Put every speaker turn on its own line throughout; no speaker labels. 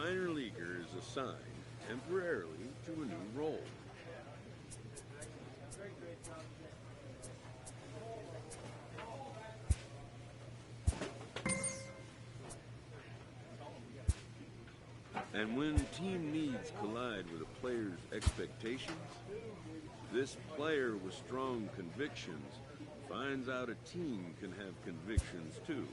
minor leaguer is assigned temporarily to a new role. And when team needs collide with a player's expectations, this player with strong convictions finds out a team can have convictions too.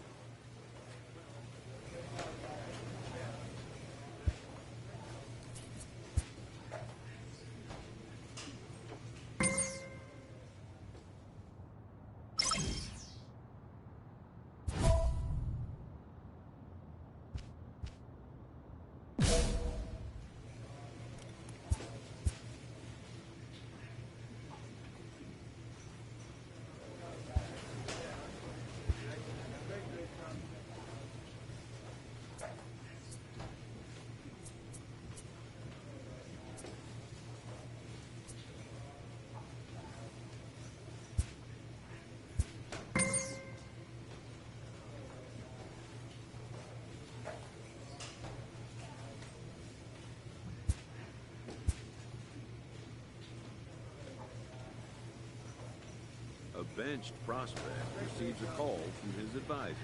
A benched prospect receives a call from his advisor.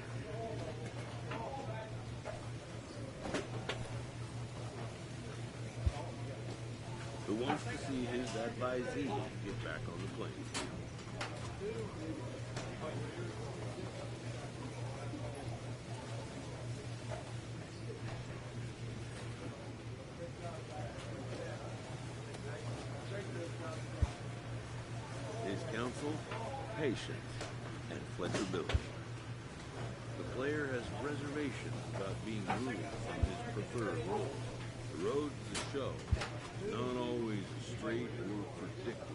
Who wants to see his advisee get back on the plane. His counsel, patience, and flexibility. The player has reservations about being moved from his preferred role. The road to the show is not always straight or predictable.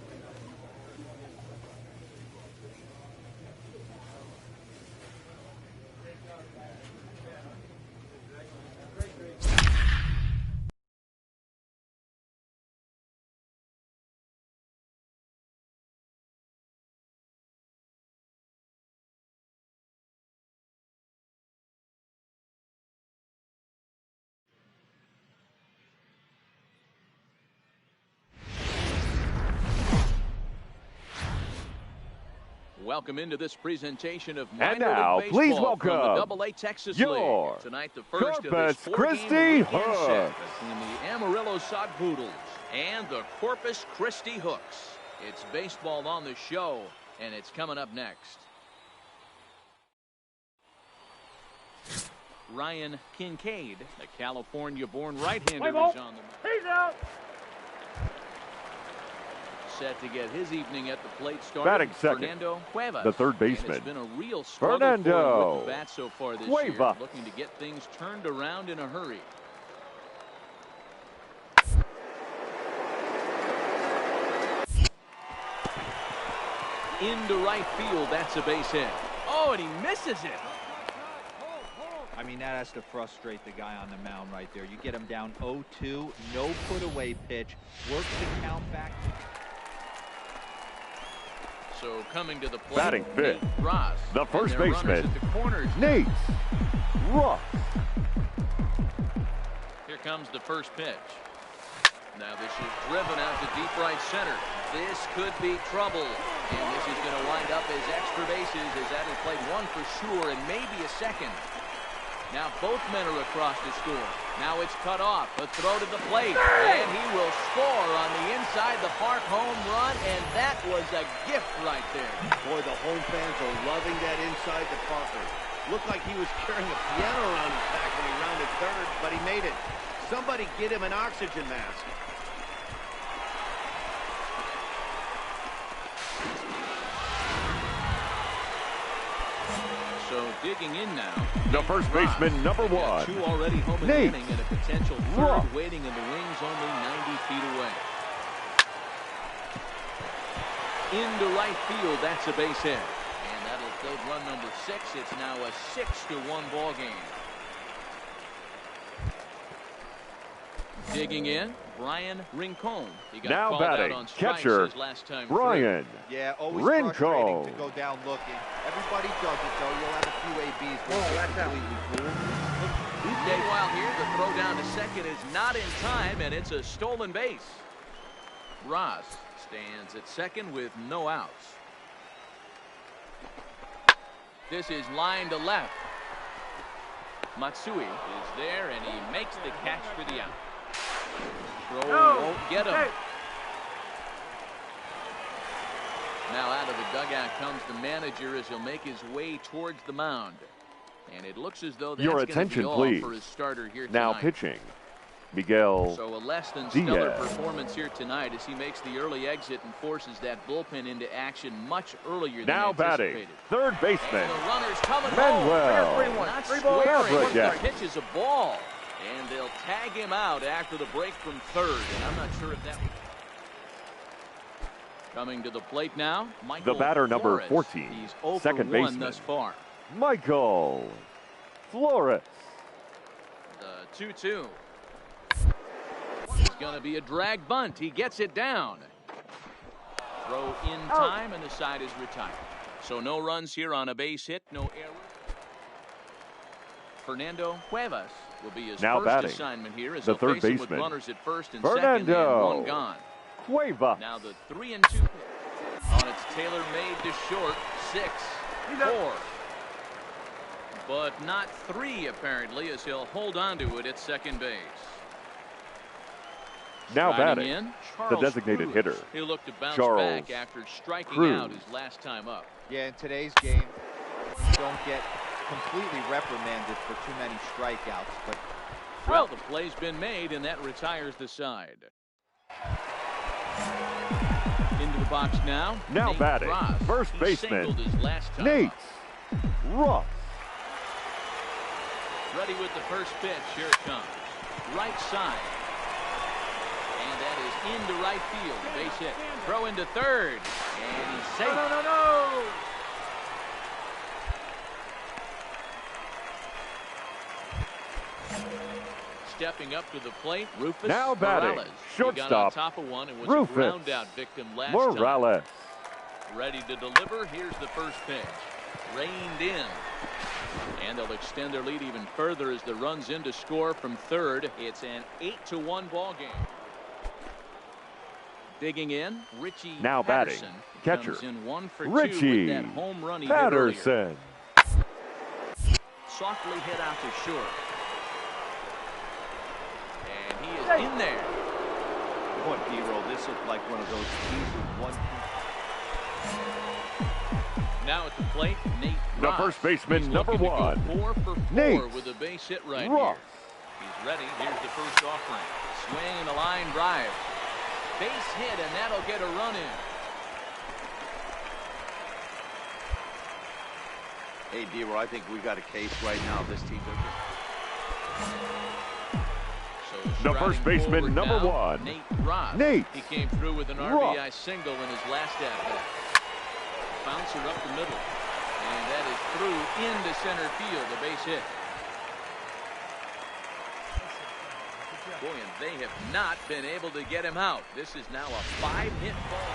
Welcome into this presentation of
and
minor
now,
league
please
baseball
welcome
from the AA Texas
your
League. Tonight, the first of
Corpus
this
Christi
four-game weekend set
Hooks
between the Amarillo Sod Poodles and the Corpus Christi Hooks. It's baseball on the show, and it's coming up next. Ryan Kincaid, the California-born right-hander, is on the mound.
He's out.
Set to get his evening at the plate started.
Batting second,
Fernando Cuevas,
the third baseman.
And it's been a real struggle
Fernando
for him with the bat so far this year,
Cuevas.
looking to get things turned around in a hurry. Into right field, that's a base hit. Oh, and he misses it.
I mean, that has to frustrate the guy on the mound right there. You get him down 0-2, no put away pitch, work the count back.
So coming to the plate,
batting fifth,
Nate Ross,
the first baseman,
at the corners.
Nate Ross.
Here comes the first pitch. Now this is driven out to deep right center. This could be trouble. And this is going to wind up as extra bases as that has played one for sure and maybe a second. Now both men are across the score. Now it's cut off. A throw to the plate. And he will score on the inside the park home run. And that was a gift right there.
Boy, the home fans are loving that inside the parker. Looked like he was carrying a piano around his back when he rounded third, but he made it. Somebody get him an oxygen mask.
So digging in now.
The first baseman, number one,
two already home in the
Nate
inning and a potential third
Ross.
waiting in the wings only 90 feet away. Into right field, that's a base hit. And that'll fill run number 6. It's now a 6-1 ball game. Digging in, Brian Rincon. He got
now
called out
batting,
on strikes
catcher
his last time
Brian
Yeah, always
Rincon.
frustrating to go down looking. Everybody does it, though. You'll have a few ABs.
Oh, that's out.
Completely fooled. Look, these
Meanwhile here, the throw down to second is not in time, and it's a stolen base. Ross stands at second with no outs. This is line to left. Matsui is there, and he makes the catch for the out. Throw won't get him. Now out of the dugout comes the manager as he'll make his way towards the mound. And it looks as though that's
Your
going to
attention,
be all
please.
for his starter here
Now
tonight.
pitching, Miguel
So a less than stellar
Diaz.
performance here tonight as he makes the early exit and forces that bullpen into action much earlier
Now
than
batting,
anticipated.
third baseman,
And the runner's coming
Manuel.
home. Not squaring.
Fabregas.
The pitch is a ball. And they'll tag him out after the break from third. And I'm not sure if that was... Coming to the plate now, Michael
The batter, number
Flores.
14,
He's 0
second
for 1
baseman.
thus far.
Michael Flores.
The 2-2. It's going to be a drag bunt. He gets it down. Throw in time, and the side is retired. So no runs here on a base hit, no error. Fernando Cuevas will be his
Now
first
batting,
assignment here as
the
he'll
third
face him with
baseman,
runners at first and second
Fernando
and one gone.
Cuevas.
Now the 3-2 pitch. On its tailor-made to short, 6-4. But not 3 apparently, as he'll hold on to it at second base.
Now
Riding
batting,
in,
the
Charles
designated
Cruz.
hitter,
He'll look to bounce
Charles
back after striking
Cruz.
out his last time up.
Yeah, in today's game, you don't get completely reprimanded for too many strikeouts, but
Well, the play's been made, and that retires the side. Into the box now.
Now
Nate
batting,
Ross.
first
He
baseman,
singled his last time
Nate
up.
Ross.
Ready with the first pitch. Here it comes. Right side. And that is into right field. A base hit. Throw into third. And he's safe.
No.
Stepping up to the plate, Rufus
Now batting,
Morales. He got on
shortstop,
top of one and was
Rufus
a ground out victim last time.
Morales.
Ready to deliver. Here's the first pitch. Reined in. And they'll extend their lead even further as the runs in to score from third. It's an 8-1 ball game. Digging in, Richie
Now batting,
Patterson
catcher,
comes in 1 for 2
Richie
with that home run he hit earlier.
Patterson.
Softly hit out to short. And he is in there.
Boy, D-roll, this looked like one of those easy 1-2.
Now at the plate, Nate
The
Ross.
first baseman,
He's
number
looking to go
1,
4 for 4
Nate
with a base hit right
Ross.
here. He's ready. Here's the first offering. Swing and a line drive. Base hit, and that'll get a run in.
Hey, D-roll, I think we got a case right now. This team.
So
The first
striding
baseman,
forward
number
now,
1,
Nate Ross.
Nate
He came through with an
Ross.
RBI single in his last at-bat. Bouncer up the middle. And that is through into center field, a base hit. Boy, and they have not been able to get him out. This is now a 5-hit ball.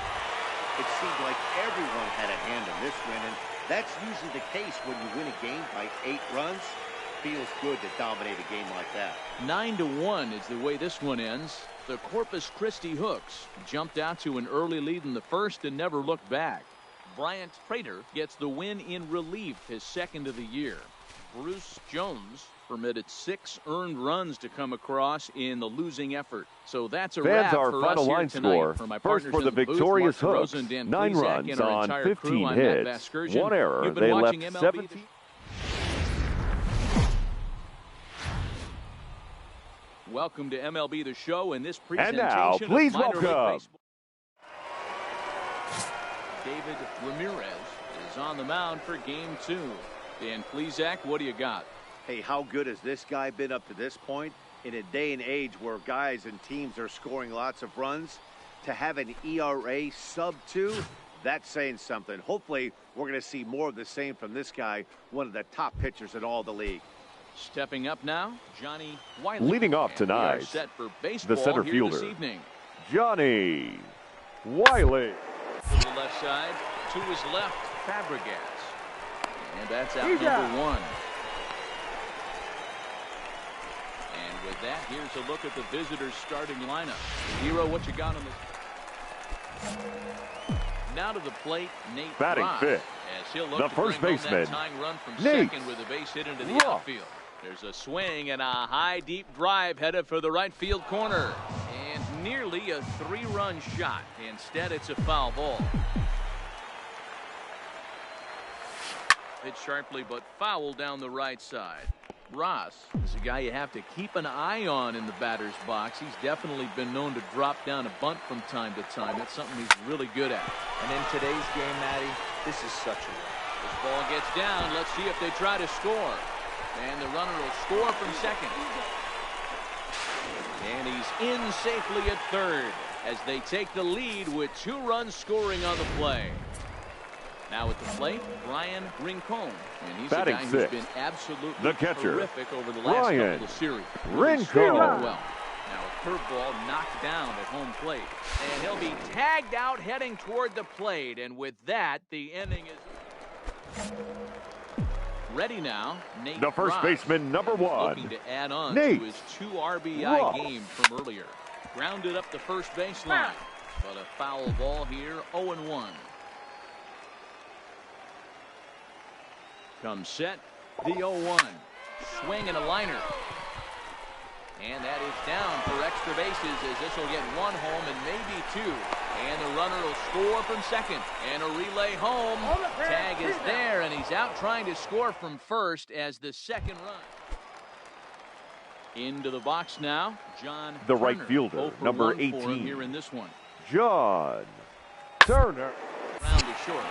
It seemed like everyone had a hand in this win, and that's usually the case when you win a game by 8 runs. Feels good to dominate a game like that.
9-1 is the way this one ends. The Corpus Christi Hooks jumped out to an early lead in the first and never looked back. Bryant Prater gets the win in relief, his second of the year. Bruce Jones permitted 6 earned runs to come across in the losing effort. So that's a wrap
Fans, our
for
final
us here
line
tonight.
score.
For my
First
partners
for the
in booth,
victorious
Mark
Hooks,
DeRosa and Dan
9
Plesac
runs
and our
on
entire
15
crew. I'm Matt
hits,
Vasgersian.
1 error.
You've been
They
watching
left
MLB
17.
Welcome to MLB The Show and this
And
presentation
now, please
of Minor League
welcome
Baseball. David Ramirez is on the mound for Game 2. Dan Plesac, what do you got?
Hey, how good has this guy been up to this point? In a day and age where guys and teams are scoring lots of runs, to have an ERA sub-2, that's saying something. Hopefully, we're going to see more of the same from this guy, one of the top pitchers in all the league.
Stepping up now, Johnny Wiley.
Leading off
And we are
tonight,
set for baseball
the center
here
fielder,
this evening.
Johnny Wiley.
To the left side, to his left, Fabregas. And that's out number 1. that, here's a look at the visitors' starting lineup. Hero, what you got on this? Now to the plate, Nate
Batting
Ross,
fifth,
as he'll look
the
to
first
bring home
baseman,
that tying run from
Nate
second with a base hit into the
Ross.
outfield. There's a swing and a high deep drive headed for the right field corner. And nearly a 3-run shot. Instead, it's a foul ball. Hit sharply, but foul down the right side. Ross is a guy you have to keep an eye on in the batter's box. He's definitely been known to drop down a bunt from time to time. That's something he's really good at.
And in today's game, Matty, this is such a run.
This ball gets down. Let's see if they try to score. And the runner will score from second. And he's in safely at third as they take the lead with 2 runs scoring on the play. Now at the plate, Brian Rincon. And he's
Batting
a guy who's
sixth,
been absolutely
the catcher,
terrific over the last
Brian
couple of series.
Rincon.
Really well. Now a curveball knocked down at home plate. And he'll be tagged out heading toward the plate. And with that, the inning is ready now. Nate
The first
Ross,
baseman, number 1,
looking to add on
Nate
to his 2 RBI
Ross.
game from earlier. Grounded up the first baseline. But a foul ball here, 0-1. Comes set, the 0-1. Swing and a liner. And that is down for extra bases as this will get 1 home and maybe 2. And the runner will score from second. And a relay home. Tag is there, and he's out trying to score from first as the second run. Into the box now, John
the
Turner.
right fielder,
0 for
number
1 for him
18,
here in this one.
John Turner.
Round to short.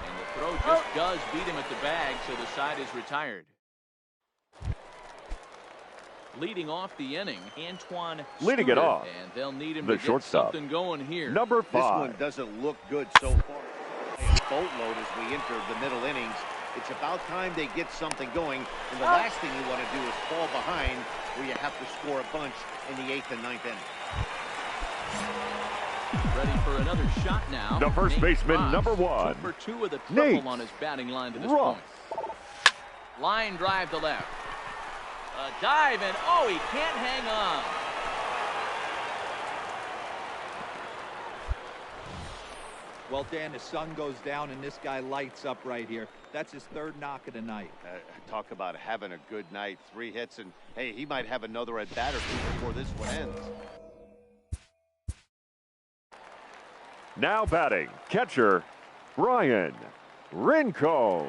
And the throw just does beat him at the bag, so the side is retired. Leading off the inning, Antoine
Leading it
Studer,
off,
and they'll need him
the
to get
shortstop,
something going here.
number
This
5.
one doesn't look good so far. A boatload as we enter the middle innings. It's about time they get something going, and the last thing you want to do is fall behind where you have to score a bunch in the 8th and 9th inning.
Ready for another shot now.
The first
Nate
baseman,
Ross,
number 1,
2 for 2 with a triple
Nate
on his batting line to this
Ross.
point. Line drive to left. A dive, and oh, he can't hang on.
Well, Dan, the sun goes down and this guy lights up right here. That's his 3rd knock of the night.
Talk about having a good night. 3 hits, and hey, he might have another at bat or 2 before this one ends.
Now batting, catcher, Brian Rincon.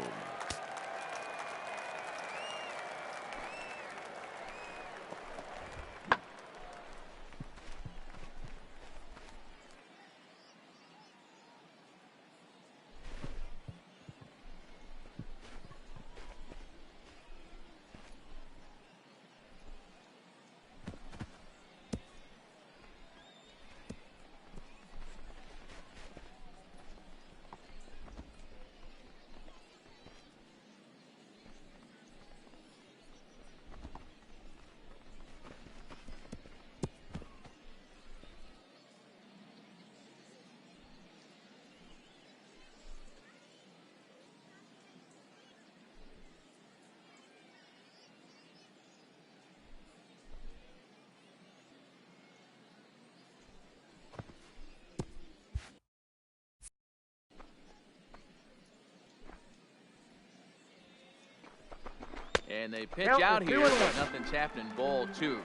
And they pitch out here, but nothing's happening. Ball 2.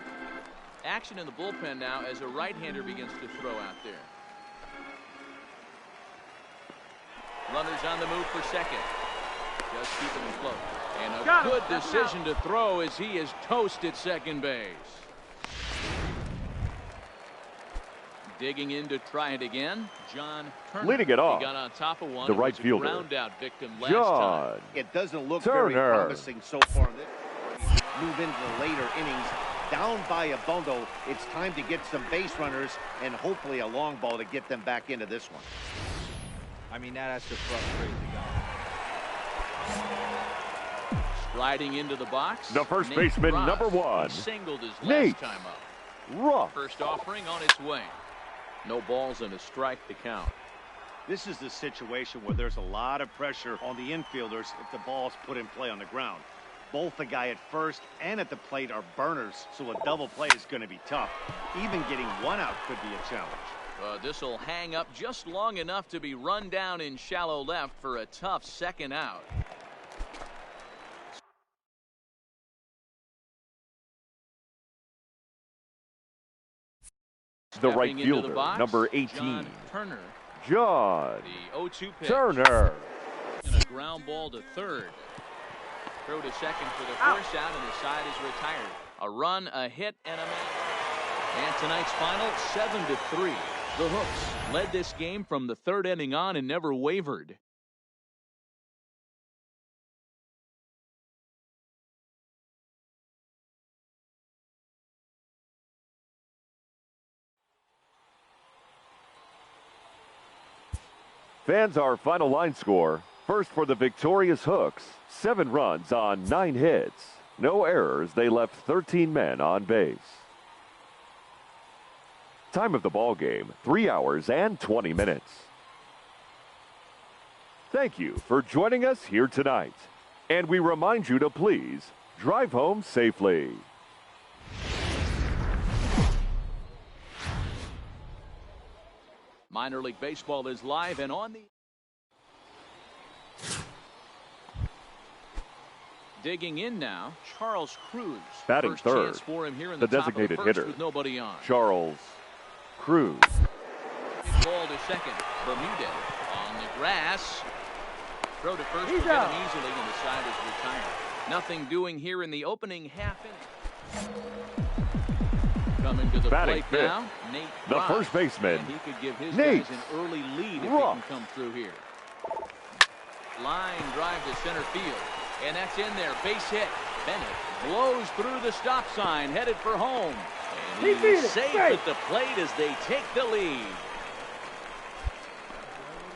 Action in the bullpen now as a right-hander begins to throw out there. Runners on the move for second. Just keeping him afloat. And a good decision to throw as he is toasted second base. Digging in to try it again, John Turner.
Leading it off,
he got on top of one.
the
It
right
was a
fielder,
ground out victim last
John
time.
It doesn't look
Turner.
very promising so far. Move into the later innings. Down by a bundle, it's time to get some base runners and hopefully a long ball to get them back into this one.
I mean, that has to frustrate the guy.
Striding into the box.
The first
Nate
baseman,
Ross.
number 1,
He singled his last
Nate
time up.
Ross.
First offering on its way. No balls and a strike to count.
This is the situation where there's a lot of pressure on the infielders if the ball's put in play on the ground. Both the guy at first and at the plate are burners, so a double play is going to be tough. Even getting one out could be a challenge.
This will hang up just long enough to be run down in shallow left for a tough second out.
The right
Stepping into the
fielder,
box,
number 18,
John Turner.
John
The 0-2 pitch.
Turner.
And a ground ball to third. Throw to second for the first out, and the side is retired. A run, a hit, and a man. And tonight's final, 7-3. The Hooks led this game from the third inning on and never wavered.
Fans, our final line score. First for the victorious Hooks, 7 runs on 9 hits. No errors, they left 13 men on base. Time of the ball game, 3 hours and 20 minutes. Thank you for joining us here tonight. And we remind you to please drive home safely.
Minor League Baseball is live and on the... Digging in now, Charles Cruz.
Batting
First
third,
chance for him here in
the
the top of the
designated
first
hitter,
with nobody on.
Charles Cruz.
Hit ball to second. Bermudez on the grass. Throw to first to get him easily, and the side is retired. Nothing doing here in the opening half inning. Coming to the
Batting
plate
fifth,
now, Nate
the
Ross.
first baseman,
And he could give his
Nate
guys an early lead if he
Ross.
can come through here. Line drive to center field. And that's in there. Base hit. Bennett blows through the stop sign, headed for home. And he's safe at the plate as they take the lead.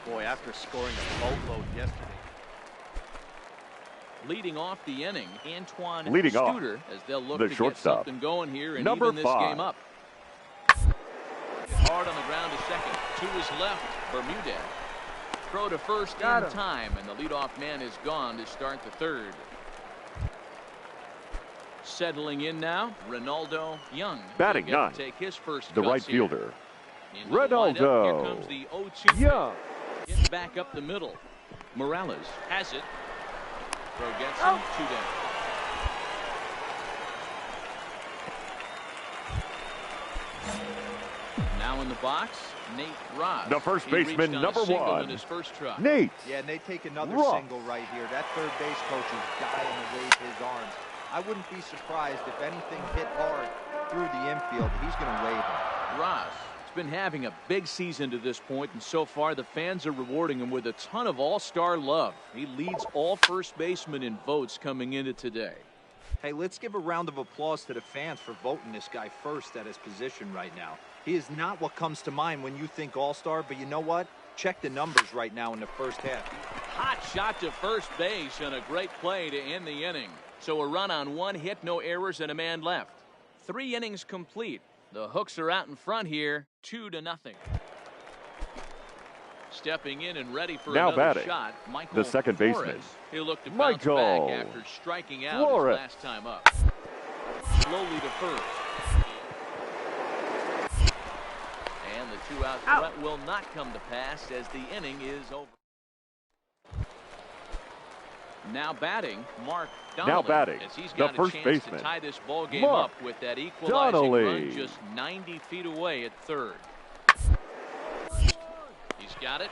Boy, after scoring a boatload yesterday.
Leading off the inning, Antoine
Leading off,
Studer, as they'll look
the
to
shortstop,
get something going here and
number
even this
5.
game up. Hard on the ground to second. To his left, Bermudez. Throw to first in time, and the leadoff man is gone to start the third. Settling in now, Ronaldo Young.
Batting
He'll get
9,
to take his first
the
cuts
right
here.
fielder,
Into the lineup,
Ronaldo
Here comes the 0-2
Young.
Hit back up the middle. Morales has it. Throw gets him, 2 down. Now in the box, Nate Ross.
The first
He
baseman,
reached on a
number
single
1,
in his first try.
Nate
Yeah, and they take another
Ross.
single right here. That third base coach is dying to wave his arms. I wouldn't be surprised if anything hit hard through the infield. He's going to wave him.
Ross has been having a big season to this point, and so far the fans are rewarding him with a ton of all-star love. He leads all first basemen in votes coming into today.
Hey, let's give a round of applause to the fans for voting this guy first at his position right now. He is not what comes to mind when you think all-star, but you know what? Check the numbers right now in the first half.
Hot shot to first base and a great play to end the inning. So a run on 1 hit, no errors, and a man left. 3 innings complete. The Hooks are out in front here, 2-0. Stepping in and ready for
Now
another
batting,
shot, Michael
the second
Flores.
baseman,
He'll look to bounce
Michael
back after striking out
Flores.
his last time up. Slowly to first. And the 2-out threat will not come to pass as the inning is over. Now batting, Mark Donnelly.
Now batting,
as he's
the
got
first
a chance
baseman,
to tie this ball game
Mark
up with that equalizing
Donnelly.
run just 90 feet away at third. He's got it.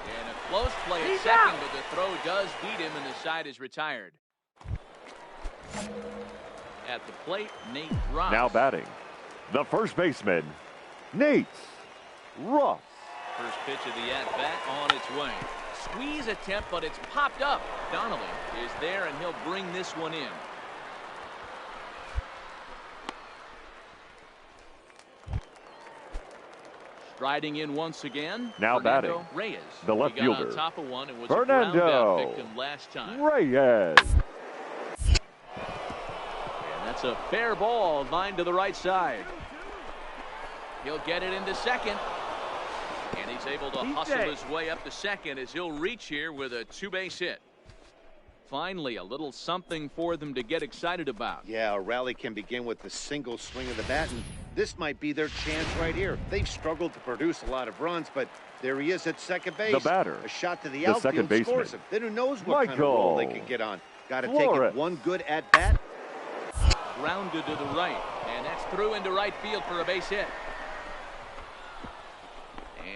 And a close play at second, but the throw does beat him, and the side is retired. At the plate, Nate Ross.
Now batting, the first baseman, Nate Ross.
First pitch of the at-bat on its way. Squeeze attempt, but it's popped up. Donnelly is there, and he'll bring this one in. Striding in once again.
Now
Fernando
batting,
Reyes.
the left
He got
fielder,
on top of one and was
Fernando
a ground out victim last time.
Reyes.
And that's a fair ball lined to the right side. He'll get it into second. And he's able to hustle his way up to second as he'll reach here with a 2-base hit. Finally, a little something for them to get excited about.
Yeah, a rally can begin with a single swing of the bat, and this might be their chance right here. They've struggled to produce a lot of runs, but there he is at second base.
The batter,
a shot to the
second
outfield
baseman,
scores him. Then who knows what kind of role they could get on. Got to take it one good at bat.
Grounded to the right, and that's through into right field for a base hit.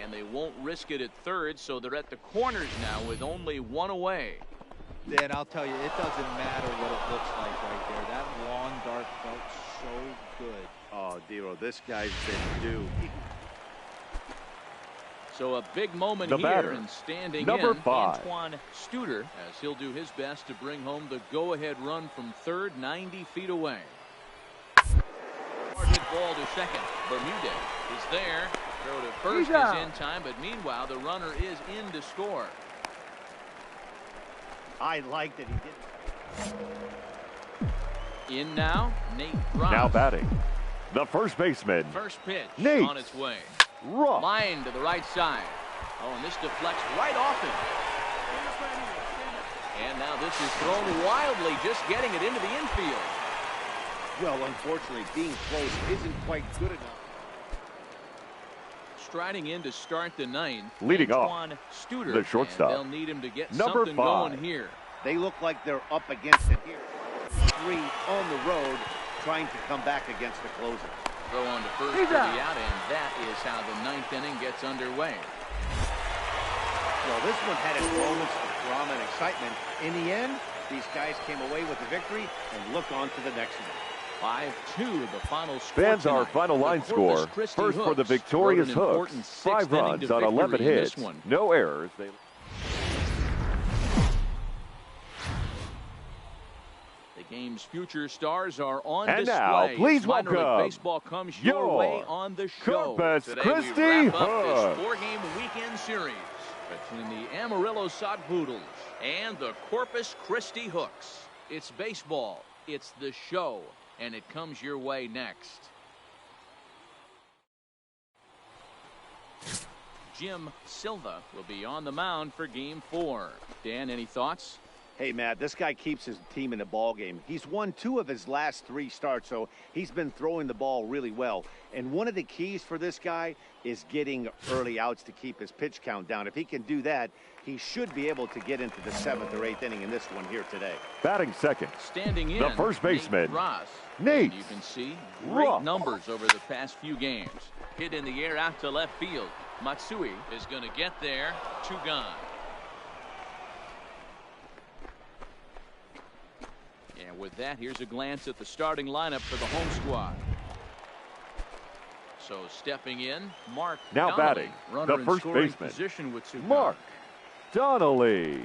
And they won't risk it at third, so they're at the corners now with only one away.
Dan, I'll tell you, it doesn't matter what it looks like right there. That long dart felt so good.
Oh, Dero, this guy's been due.
So a big moment
the
here,
batter,
and standing
number
in,
5.
Antoine Studer, as he'll do his best to bring home the go-ahead run from third, 90 feet away. Hard hit ball to second. Bermudez is there. Throw to first is in time, but meanwhile the runner is in to score.
I like that he did.
In now, Nate Ross.
Now batting, the first baseman.
First pitch
Nate
on its way.
Ross.
Line to the right side. Oh, and this deflects right off him. And now this is thrown wildly, just getting it into the infield.
Well, unfortunately, being close isn't quite good enough.
Striding in to start the ninth.
Leading
Antoine
off,
Studer,
the shortstop.
and they'll need him to get
number
something
5.
going here.
They look like they're up against it here. 3 on the road, trying to come back against the closer.
Throw on to first for the out, and that is how the ninth inning gets underway.
Well, this one had its moments of drama and excitement. In the end, these guys came away with the victory and look on to the next one.
5-2 the final score
Fans, our
tonight.
final line
The Corpus
score.
Christi
First for the
Hooks
victorious
wrote an
Hooks.
important
5
sixth inning
runs
to
on 11
victory in
hits.
this one.
No errors.
The game's future stars are on
And
display.
now, please
Minor League
welcome
Baseball comes your way on the show.
Corpus
Today
Christi
we wrap up
Hooks.
this 4-game weekend series between the Amarillo Sodpoodles and the Corpus Christi Hooks. It's baseball, it's the show, and it comes your way next. Jim Silva will be on the mound for Game 4. Dan, any thoughts?
Hey, Matt, this guy keeps his team in the ball game. He's won 2 of his last 3 starts, so he's been throwing the ball really well. And one of the keys for this guy is getting early outs to keep his pitch count down. If he can do that, he should be able to get into the 7th or 8th inning in this one here today.
Batting second,
Standing in,
the first baseman,
Nate Ross.
Nate
And you can see great
Ross.
numbers over the past few games. Hit in the air out to left field. Matsui is going to get there. 2 gone. And with that, here's a glance at the starting lineup for the home squad. So stepping in, Mark
Now
Donnelly,
batting,
runner
the
in
first
scoring
baseman,
position with 2
Mark Donnelly.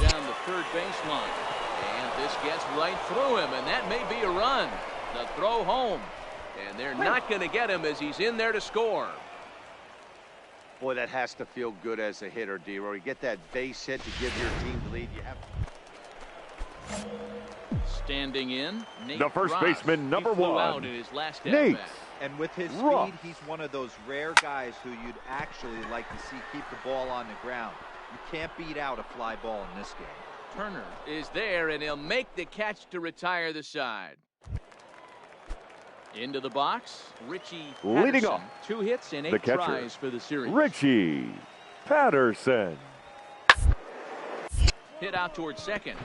down the third baseline, and this gets right through him, and that may be a run. The throw home, and they're not going to get him as he's in there to score.
Boy, that has to feel good as a hitter, Dero. You get that base hit to give your team the lead. You have.
Standing in, Nate
The first
Ross.
baseman, number
He flew
1,
out in his last
Nate
at-bat.
And with his
Ross.
speed, he's one of those rare guys who you'd actually like to see keep the ball on the ground. You can't beat out a fly ball in this game.
Turner is there, and he'll make the catch to retire the side. Into the box, Richie
Leading
Patterson.
off,
2 hits and 8
the catcher,
tries for the series.
Richie Patterson.
Hit out towards second.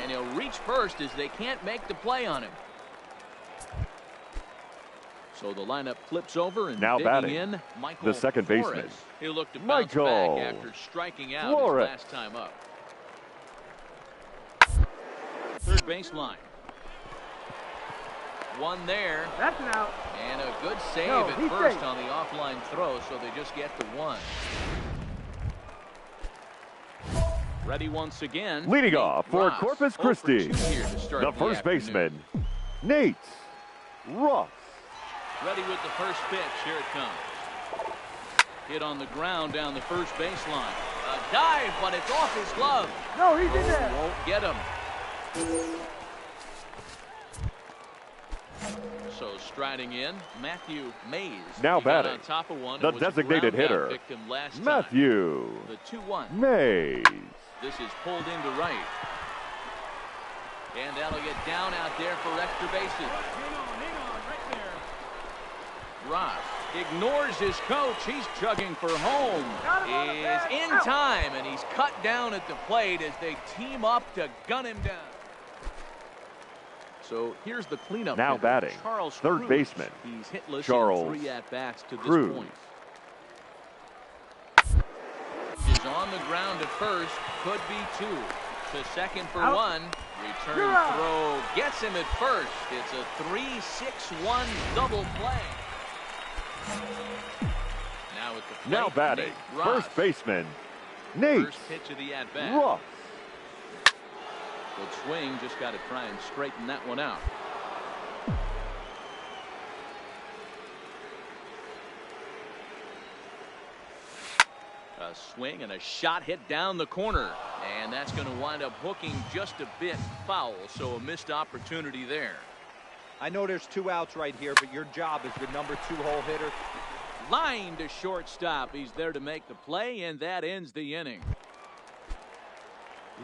And he'll reach first as they can't make the play on him. So the lineup flips over, and
Now
digging
batting,
in, Michael
the second
Flores.
baseman,
He'll look to bounce
Michael
back after striking out
Flores.
his last time up. Third baseline. One there.
That's an out.
And a good save
No,
at
he's
first
safe.
on the offline throw, so they just get the 1. Ready once again.
Leading
Nate
off for
Ross.
Corpus
0 for 2
Christi,
here to start
the first
afternoon.
baseman, Nate Ross.
Ready with the first pitch. Here it comes. Hit on the ground down the first baseline. A dive, but it's off his glove.
No, he did that.
Won't get him. So striding in, Matthew Mays.
Now
He got
batting,
on top of one
the
and was a
designated
ground out
hitter,
victim last time.
Matthew
The 2-1.
Mays.
This is pulled into right. And that'll get down out there for extra bases.
Hang on, right there.
Ross ignores his coach. He's chugging for home. Is in time, and he's cut down at the plate as they team up to gun him down. So here's the cleanup.
Now
hitter,
batting,
Charles
third
Cruz.
baseman,
He's hitless
Charles
in 3 at-bats to this
Cruz.
point. Is on the ground at first. Could be 2. To second for 1. Return throw gets him at first. It's a 3-6-1 double play. Now at the plate,
Now batting,
Nate Ross.
first baseman, Nate
First pitch of the at-bat.
Ross.
Good swing, just got to try and straighten that one out. A swing and a shot hit down the corner, and that's going to wind up hooking just a bit foul, so a missed opportunity there.
I know there's 2 outs right here, but your job as the number 2 hole hitter.
Line to shortstop. He's there to make the play, and that ends the inning.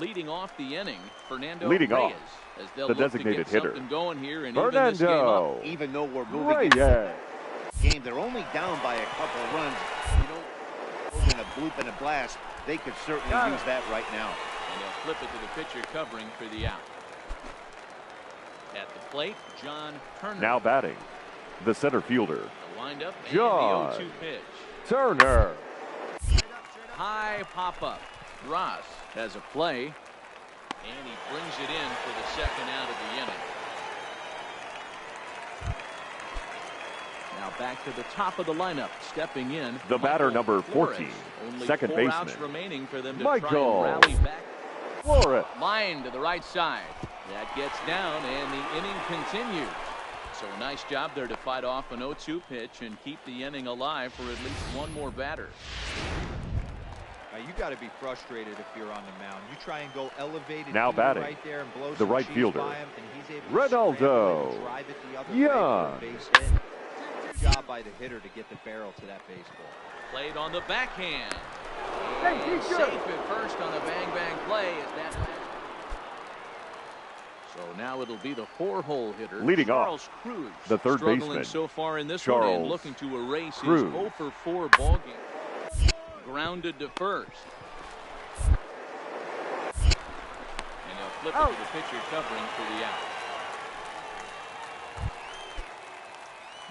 Leading off the inning, Fernando
Leading
Reyes,
off,
as they'll
the
look
designated
to get
hitter,
something going here and even this game
Fernando
up.
Even though we're moving
Reyes.
into the game, they're only down by a couple of runs. You know, in a bloop and a blast, they could certainly use that right now.
And they'll flip it to the pitcher covering for the out. At the plate, John Turner.
Now batting, the center fielder,
The windup and
John
the 0-2 pitch.
Turner.
High pop-up. Ross has a play, and he brings it in for the second out of the inning. Now back to the top of the lineup, stepping in.
The batter, number
Flores.
14,
Only
second
4
baseman,
outs remaining for them to
Michael
try and rally back.
Flores.
Line to the right side. That gets down, and the inning continues. So a nice job there to fight off an 0-2 pitch and keep the inning alive for at least one more batter.
Now, you got to be frustrated if you're on the mound. You try and go elevated
Now
hitter
batting,
right there and blow
the
some
right
cheese
fielder,
by him, and he's able to
Ronaldo
scramble and drive it the other way
Young.
for a base hit. Good job by the hitter to get the barrel to that baseball.
Played on the backhand. And safe at first on a bang-bang play as that. So now it'll be the 4-hole hitter,
Leading
Charles
off,
Cruz,
the third
struggling
baseman,
so far in this one and
Charles
looking to erase
Cruz.
his 0-for-4 ball game. Grounded to first. And they'll flip it to the pitcher covering for the out.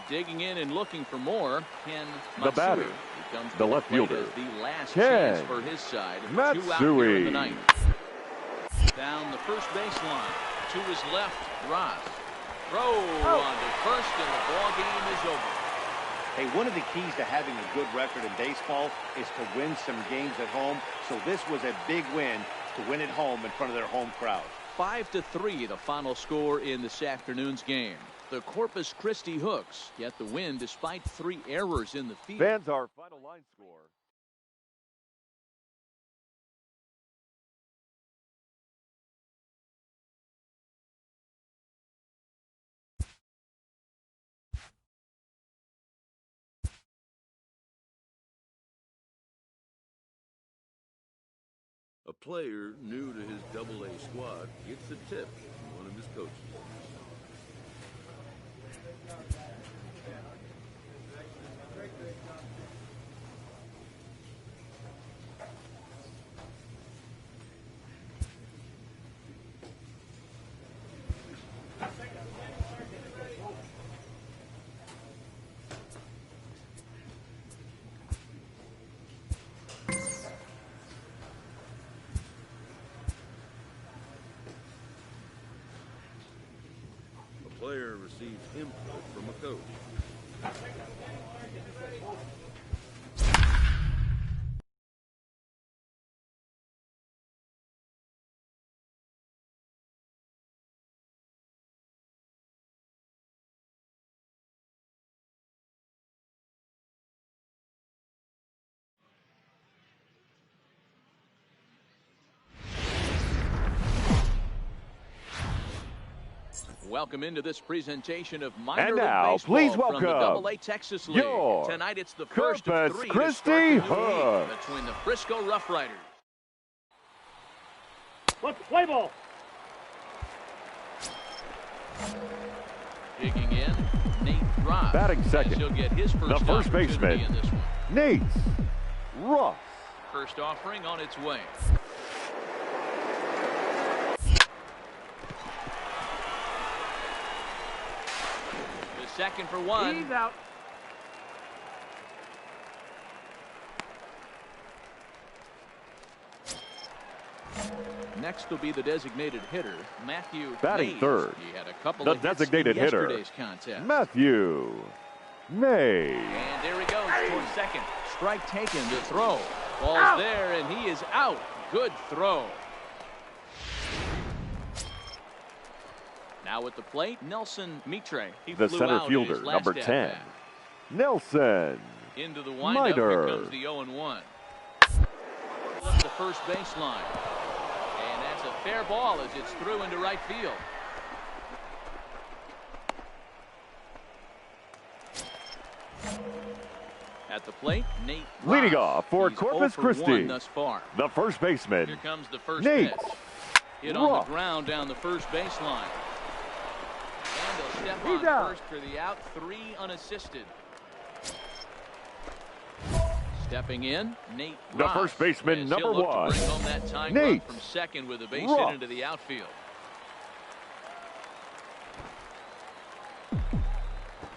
Digging in and looking for more, Ken
The
Matsui
batter,
becomes
the left
plate
fielder,
as the last
Ken
chance for his side. 2 out here in
Matsui.
the ninth. Down the first baseline. To his left, Ross. Throw on to first, and the ball game is over.
Hey, one of the keys to having a good record in baseball is to win some games at home. So this was a big win to win at home in front of their home crowd.
5-3, the final score in this afternoon's game. The Corpus Christi Hooks get the win despite 3 errors in the field.
Fans, our final line score.
A player new to his Double-A squad gets a tip from one of his coaches. Player receives input from a coach.
Welcome into this presentation of minor
And
league
now,
baseball
please
from the
welcome
AA Texas League.
your
Tonight it's the first of
Corpus
3
Christi
to start the new
Hooks.
week between the Frisco Rough Riders.
Let's play ball.
Digging in, Nate Ross.
Batting second,
He'll get his first
the first
opportunity
baseman,
in this one.
Nate Ross.
First offering on its way. The second for one.
He's out.
Next will be the designated hitter, Matthew
Batting
Mays.
third,
He had a couple
the
of hits
designated
in
hitter,
yesterday's contest.
Matthew May.
And there he goes towards second. Strike taken to throw. Ball's there, and he is out. Good throw. Now at the plate, Nelson Mitre. He
The
flew
center
out in his
fielder,
last
number 10,
at-bat.
Nelson
Into the windup, here
Mitre.
comes the 0-1. Up the first baseline. And that's a fair ball as it's through into right field. At the plate, Nate Ross.
Leading off for
He's
Corpus
0 for
Christi,
1 thus far.
the first baseman,
Here comes the first
Nate
pitch. Hit on
Ross.
the ground down the first baseline. And they'll step
He's
on
out.
first for the out, 3 unassisted. Stepping in, Nate
The
Ross,
first baseman,
as
number
he'll look to
1,
bring home that tying run
Nate
from second with a base
Ross.
hit into the outfield.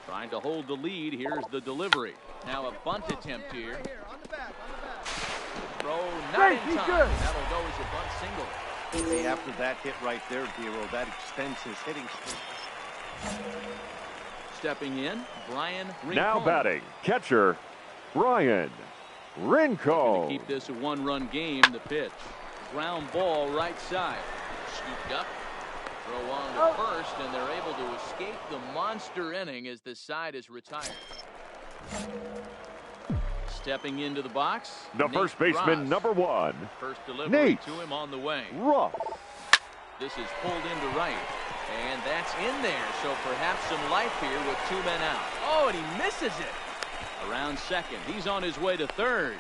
Trying to hold the lead. Here's the delivery. Now a bunt attempt here. Throw not in
he's
time.
good.
That'll go as a bunt single.
Hey, after that hit right there, Dero, that extends his hitting streak.
Stepping in, Brian Rincon.
now batting, catcher, Brian
To
Rincon.
keep this a one-run game, the pitch. Ground ball right side. Scooped up. Throw on to first, and they're able to escape the monster inning as the side is retired. Stepping into the box,
The
Nate
first baseman,
Ross.
number 1,
First delivery
Nate
to him on the way.
Ross.
This is pulled into right, and that's in there, so perhaps some life here with 2 men out. Oh, and he misses it. Around second, he's on his way to third.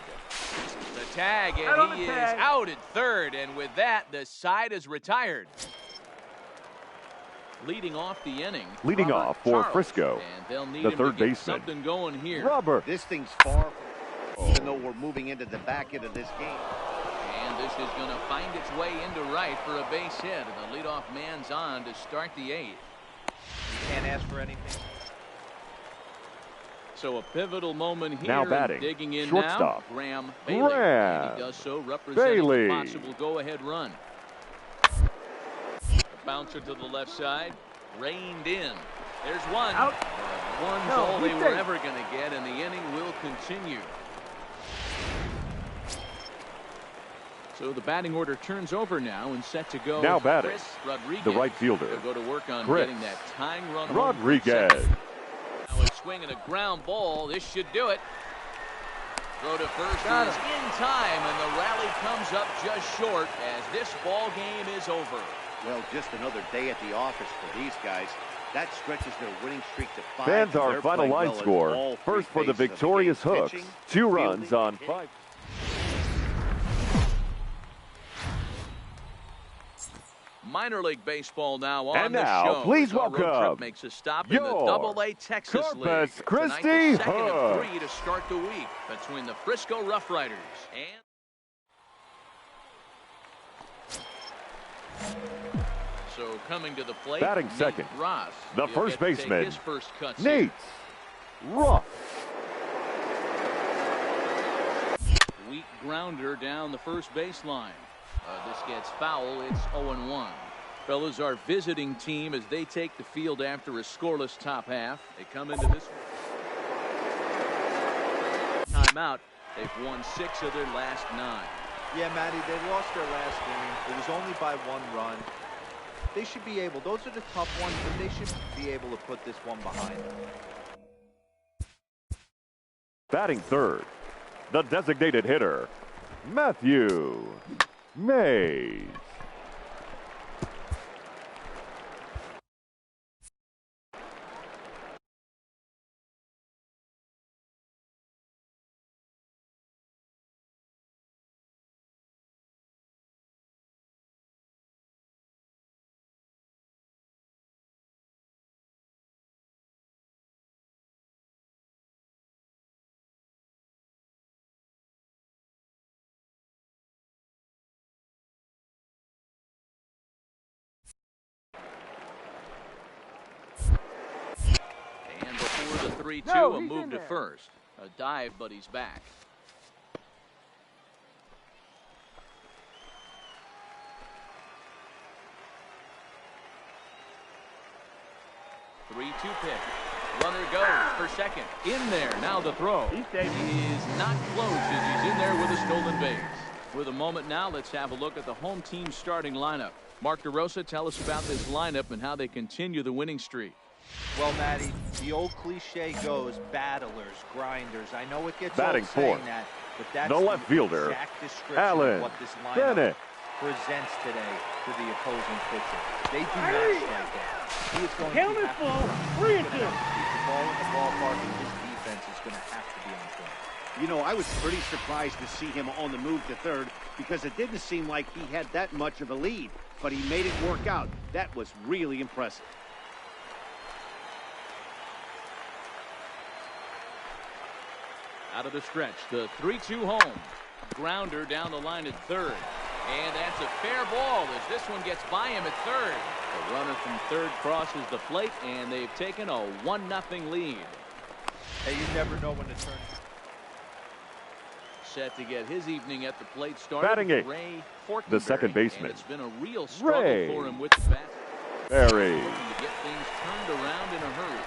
The tag,
Out on
and
the
he is
tag.
out at third, and with that, the side is retired. Leading off the inning,
Leading
Robert
off for
Charles,
Frisco,
and they'll need
the
him
third
to get
baseman,
something going here.
Robert.
This thing's far, even though we're moving into the back end of this game.
And this is going to find its way into right for a base hit. And the leadoff man's on to start the 8th.
You can't ask for anything.
So a pivotal moment here.
Now
and
batting,
digging in
shortstop,
now, Graham Bailey.
Graham
And he does so representing
Bailey.
a possible go-ahead run. Bouncer to the left side, reined in. There's one.
Out.
One's
No,
all they
he's
were
safe.
ever going to get, and the inning will continue. So the batting order turns over now and set to go.
Now batting,
Chris Rodriguez.
the right fielder,
He'll go to work on
Chris
getting that tying run home from
Rodriguez.
second. Now a swing and a ground ball. This should do it. Throw to first
Got
is
him.
in time, and the rally comes up just short as this ball game is over.
Well, just another day at the office for these guys. That stretches their winning streak to 5.
Fans, our
They're
final
playing
line
well in
score.
all
First
three
for the
phases of
victorious
game.
Hooks,
Pitching,
2 runs
fielding,
on
hitting.
5.
Minor league baseball now on
And
the
now,
show.
please
As our road trip
welcome
makes a stop in the
your
Double-A Texas
Corpus
League.
Christi
Tonight, the second of
Hooks.
3 to start the week between the Frisco Rough Riders and so coming to the plate,
Batting
Nate
second,
Ross.
the
He'll
first
get to take
baseman,
his first cuts
Nate
here.
Ross.
Weak grounder down the first baseline. This gets foul. It's 0-1. Fellas, our visiting team as they take the field after a scoreless top half. They come into this timeout. They've won 6 of their last 9.
Yeah, Matty, they lost their last game. It was only by 1 run. They should be able, those are the tough ones, but they should be able to put this one behind them.
Batting third, the designated hitter, Matthew Mays.
3-2,
No,
a
he's
move
in
to
there.
first. A dive, but he's back. Three-two pitch. Runner goes for second. In there. Now the throw.
He's safe.
He is not close as he's in there with a stolen base. With a moment now, let's have a look at the home team starting lineup. Mark DeRosa, tell us about this lineup and how they continue the winning streak.
Well, Matty, the old cliche goes, battlers, grinders. I know it gets
Batting
old saying
fourth.
that, but that's
The left fielder,
exact description
Allen
of what this lineup
Bennett.
presents today to the opposing pitcher. They do not strike out. He is going
Count
to
is
have
full.
to
3-2.
keep the ball in the ballpark, and his defense is going to have to be on point.
You know, I was pretty surprised to see him on the move to third because it didn't seem like he had that much of a lead, but he made it work out. That was really impressive.
Out of the stretch, the 3-2 home. Grounder down the line at third. And that's a fair ball as this one gets by him at third. The runner from third crosses the plate, and they've taken a 1-0 lead.
Hey, you never know when to turn.
Set to get his evening at the plate started.
Batting eighth,
Ray
the second
Fortenberry,
baseman.
and it's been a real struggle
Ray
for him with the bat.
Berry.
Looking to get things turned around in a hurry.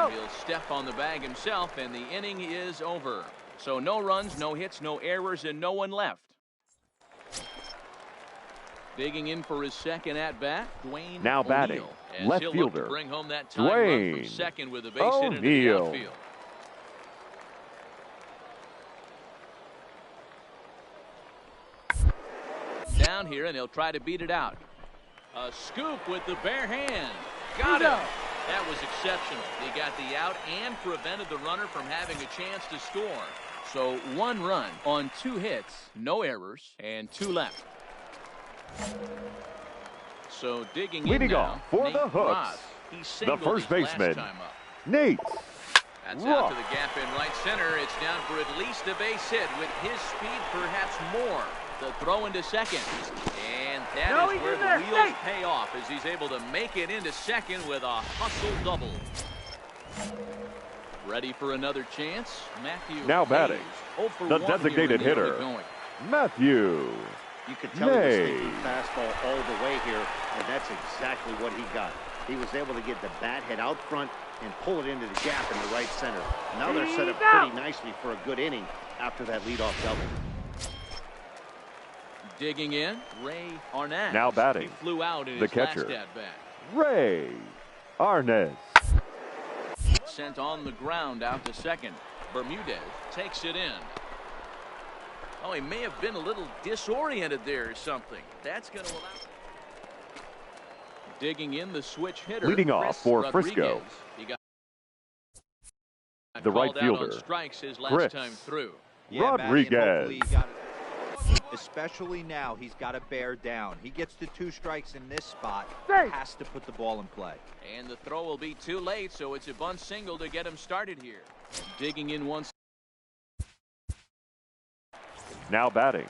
And he'll step on the bag himself, and the inning is over. So no runs, no hits, no errors, and no one left. Digging in for his second at-bat, Dwayne
Now batting,
O'Neal, as
left
he'll look to
fielder,
bring home that tying run from
Dwayne
second with a base hit into the
O'Neal.
outfield. Down here, and he'll try to beat it out. A scoop with the bare hand. Got it. That was exceptional. He got the out and prevented the runner from having a chance to score. So 1 run on 2 hits, no errors, and 2 left. So digging
Leading
in now,
off for
Nate
the Hooks,
Ross. He
the
singled
first
his last
baseman,
time up.
Nate
That's out
Ross.
to the gap in right center. It's down for at least a base hit. With his speed, perhaps more. The throw into second. And that
No,
is
he's
where
in
the
there.
wheels
Hey.
pay off as he's able to make it into second with a hustle double. Ready for another chance? Matthew
Now
Hayes,
batting,
0 for
the
1 here in
designated
the early
hitter,
going.
Matthew
You could tell he was
Nay.
thinking fastball all the way here, and that's exactly what he got. He was able to get the bat head out front and pull it into the gap in the right center. Now they're set up pretty nicely for a good inning after that leadoff double.
Digging in, Ray Arnaz.
Now batting,
He flew out in
the
his
catcher,
last at-bat.
Ray Arnaz.
Sent on the ground out to second. Bermudez takes it in. Oh, he may have been a little disoriented there or something. That's going to allow. Digging in, the switch hitter.
Leading off
Chris
for
Rodriguez.
Frisco,
He got
the right
called out on
fielder,
strikes his last
Chris
time through.
Yeah, Matty, and
Rodriguez.
hopefully he got it. Especially now, he's got to bear down. He gets to 2 strikes in this spot.
Safe.
Has to put the ball in play.
And the throw will be too late, so it's a bunt single to get him started here. Digging in once.
Now batting,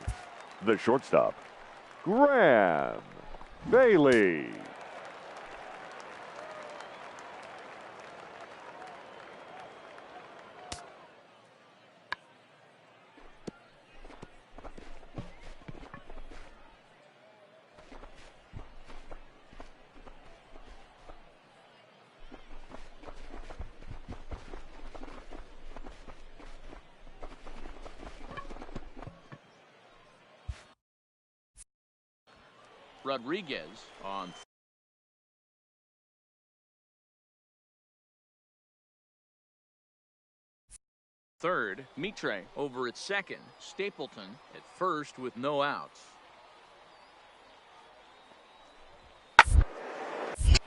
the shortstop, Graham Bailey.
Rodriguez on third. Mitre over at second. Stapleton at first with no outs.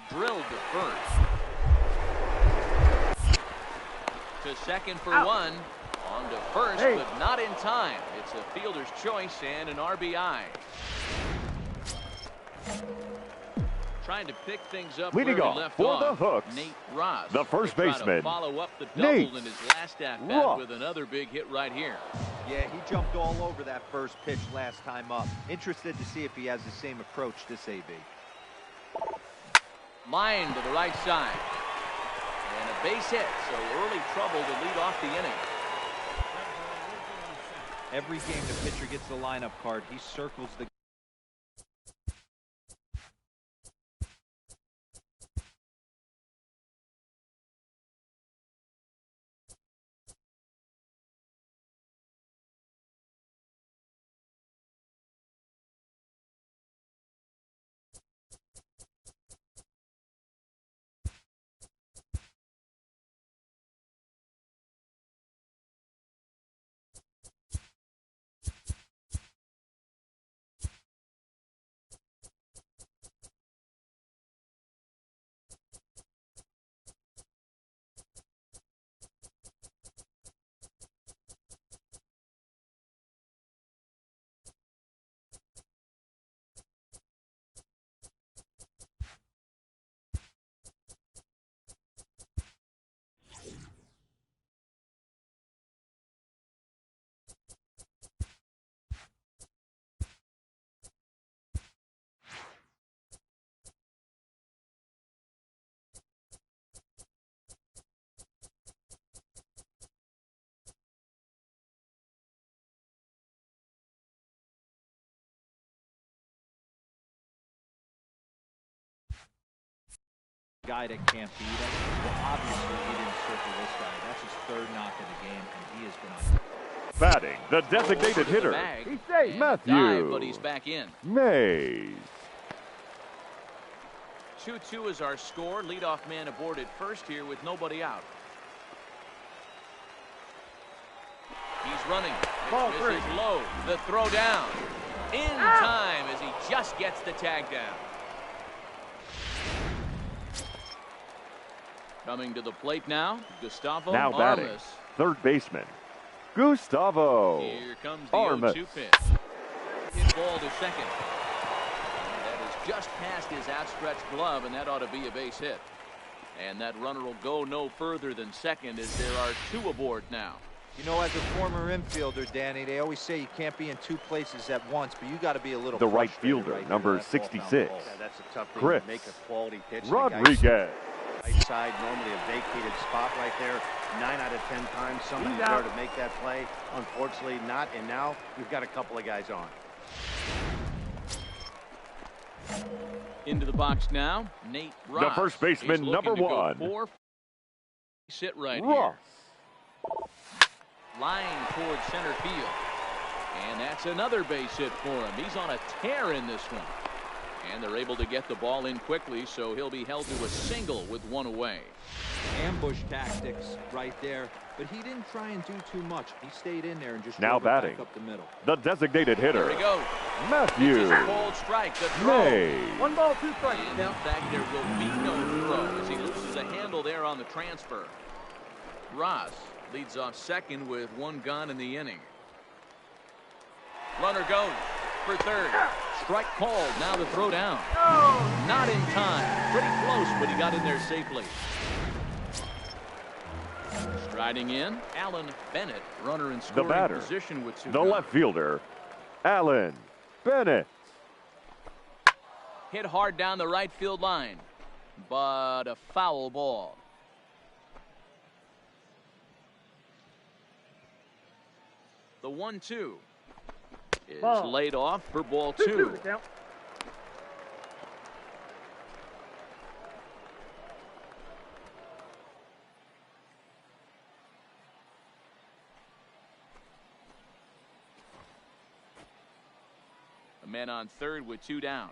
Drilled to first. To second for
Out.
1. On to first,
Hey.
but not in time. It's a fielder's choice and an RBI. Trying to pick things up
Leading
where
off
he left
for
off.
the Hooks,
Nate Ross.
the first
will try to
baseman,
follow up the
Nate
double in his last at bat
Ross.
with another big hit right here.
Yeah, he jumped all over that first pitch last time up. Interested to see if he has the same approach this AB.
Line to the right side. And a base hit, so early trouble to lead off the inning.
Every game the pitcher gets the lineup card, he circles the guy that can't beat him. Well, obviously he didn't circle this guy. That's his third knock of the game, and he has been on.
Batting, the designated hitter,
He's
safe. Matthew
dive, but he's back in.
Mays.
2-2 is our score. Leadoff man aboard at first here with nobody out. He's running.
Ball
This is low. The throw down. In time as he just gets the tag down. Coming to the plate now, Gustavo
Now batting,
Armas.
third baseman, Gustavo
Here comes the
Armas.
0-2 pitch. Hit ball to second. That is just past his outstretched glove, and that ought to be a base hit. And that runner will go no further than second as there are two aboard now.
You know, as a former infielder, Danny, they always say you can't be in two places at once, but you got to be a little
The right
frustrated
fielder,
right
number
here, that ball found the
66.
hole.
Yeah, that's a tough thing
Chris
to make a quality pitch.
Rodriguez.
Right side, normally a vacated spot right there. 9 out of 10 times, somebody's there to make that play. Unfortunately, not. And now we've got a couple of guys on.
Into the box now, Nate Ross.
The first baseman,
He's
number
looking to go
one.
4. Sit right
Ross.
here. Line towards center field. And that's another base hit for him. He's on a tear in this one. And they're able to get the ball in quickly, so he'll be held to a single with one away.
Ambush tactics right there, but he didn't try and do too much. He stayed in there and just
Now
drove it back
batting,
up the middle.
the designated
There
hitter,
he goes.
Matthew
This is a cold strike. The throw.
Mays.
1 ball, 2 strikes.
And in fact, there will be no throw as he loses a handle there on the transfer. Ross leads off second with one gone in the inning. Runner goes for third. Strike called. Now the throw down. Not in time. Pretty close, but he got in there safely. Striding in, Alan Bennett, runner in
The
scoring
batter,
position with two
the
guns.
left fielder, Alan Bennett.
Hit hard down the right field line, but a foul ball. The 1-2 is
Ball.
laid off for ball
2-2
two.
the count.
A man on third with two down.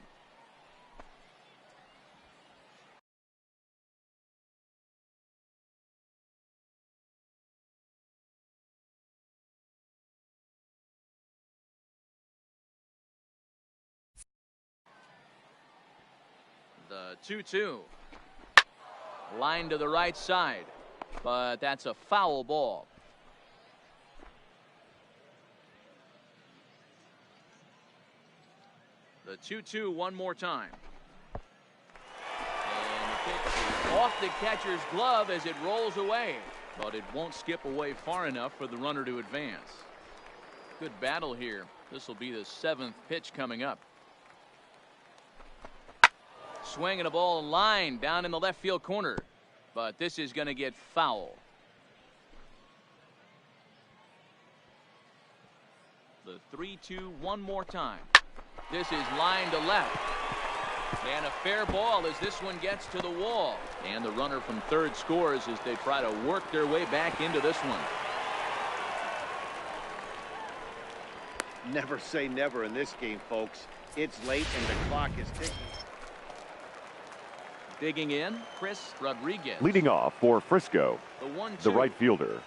The 2-2. Line to the right side, but that's a foul ball. The 2-2 one more time. And the pitch is off the catcher's glove as it rolls away, but it won't skip away far enough for the runner to advance. Good battle here. This will be the 7th pitch coming up. Swinging a ball line down in the left field corner. But this is going to get foul. The 3-2 one more time. This is line to left. And a fair ball as this one gets to the wall. And the runner from third scores as they try to work their way back into this one.
Never say never in this game, folks. It's late and the clock is ticking.
Digging in, Chris Rodriguez.
Leading off for Frisco,
The 1-2.
the right fielder,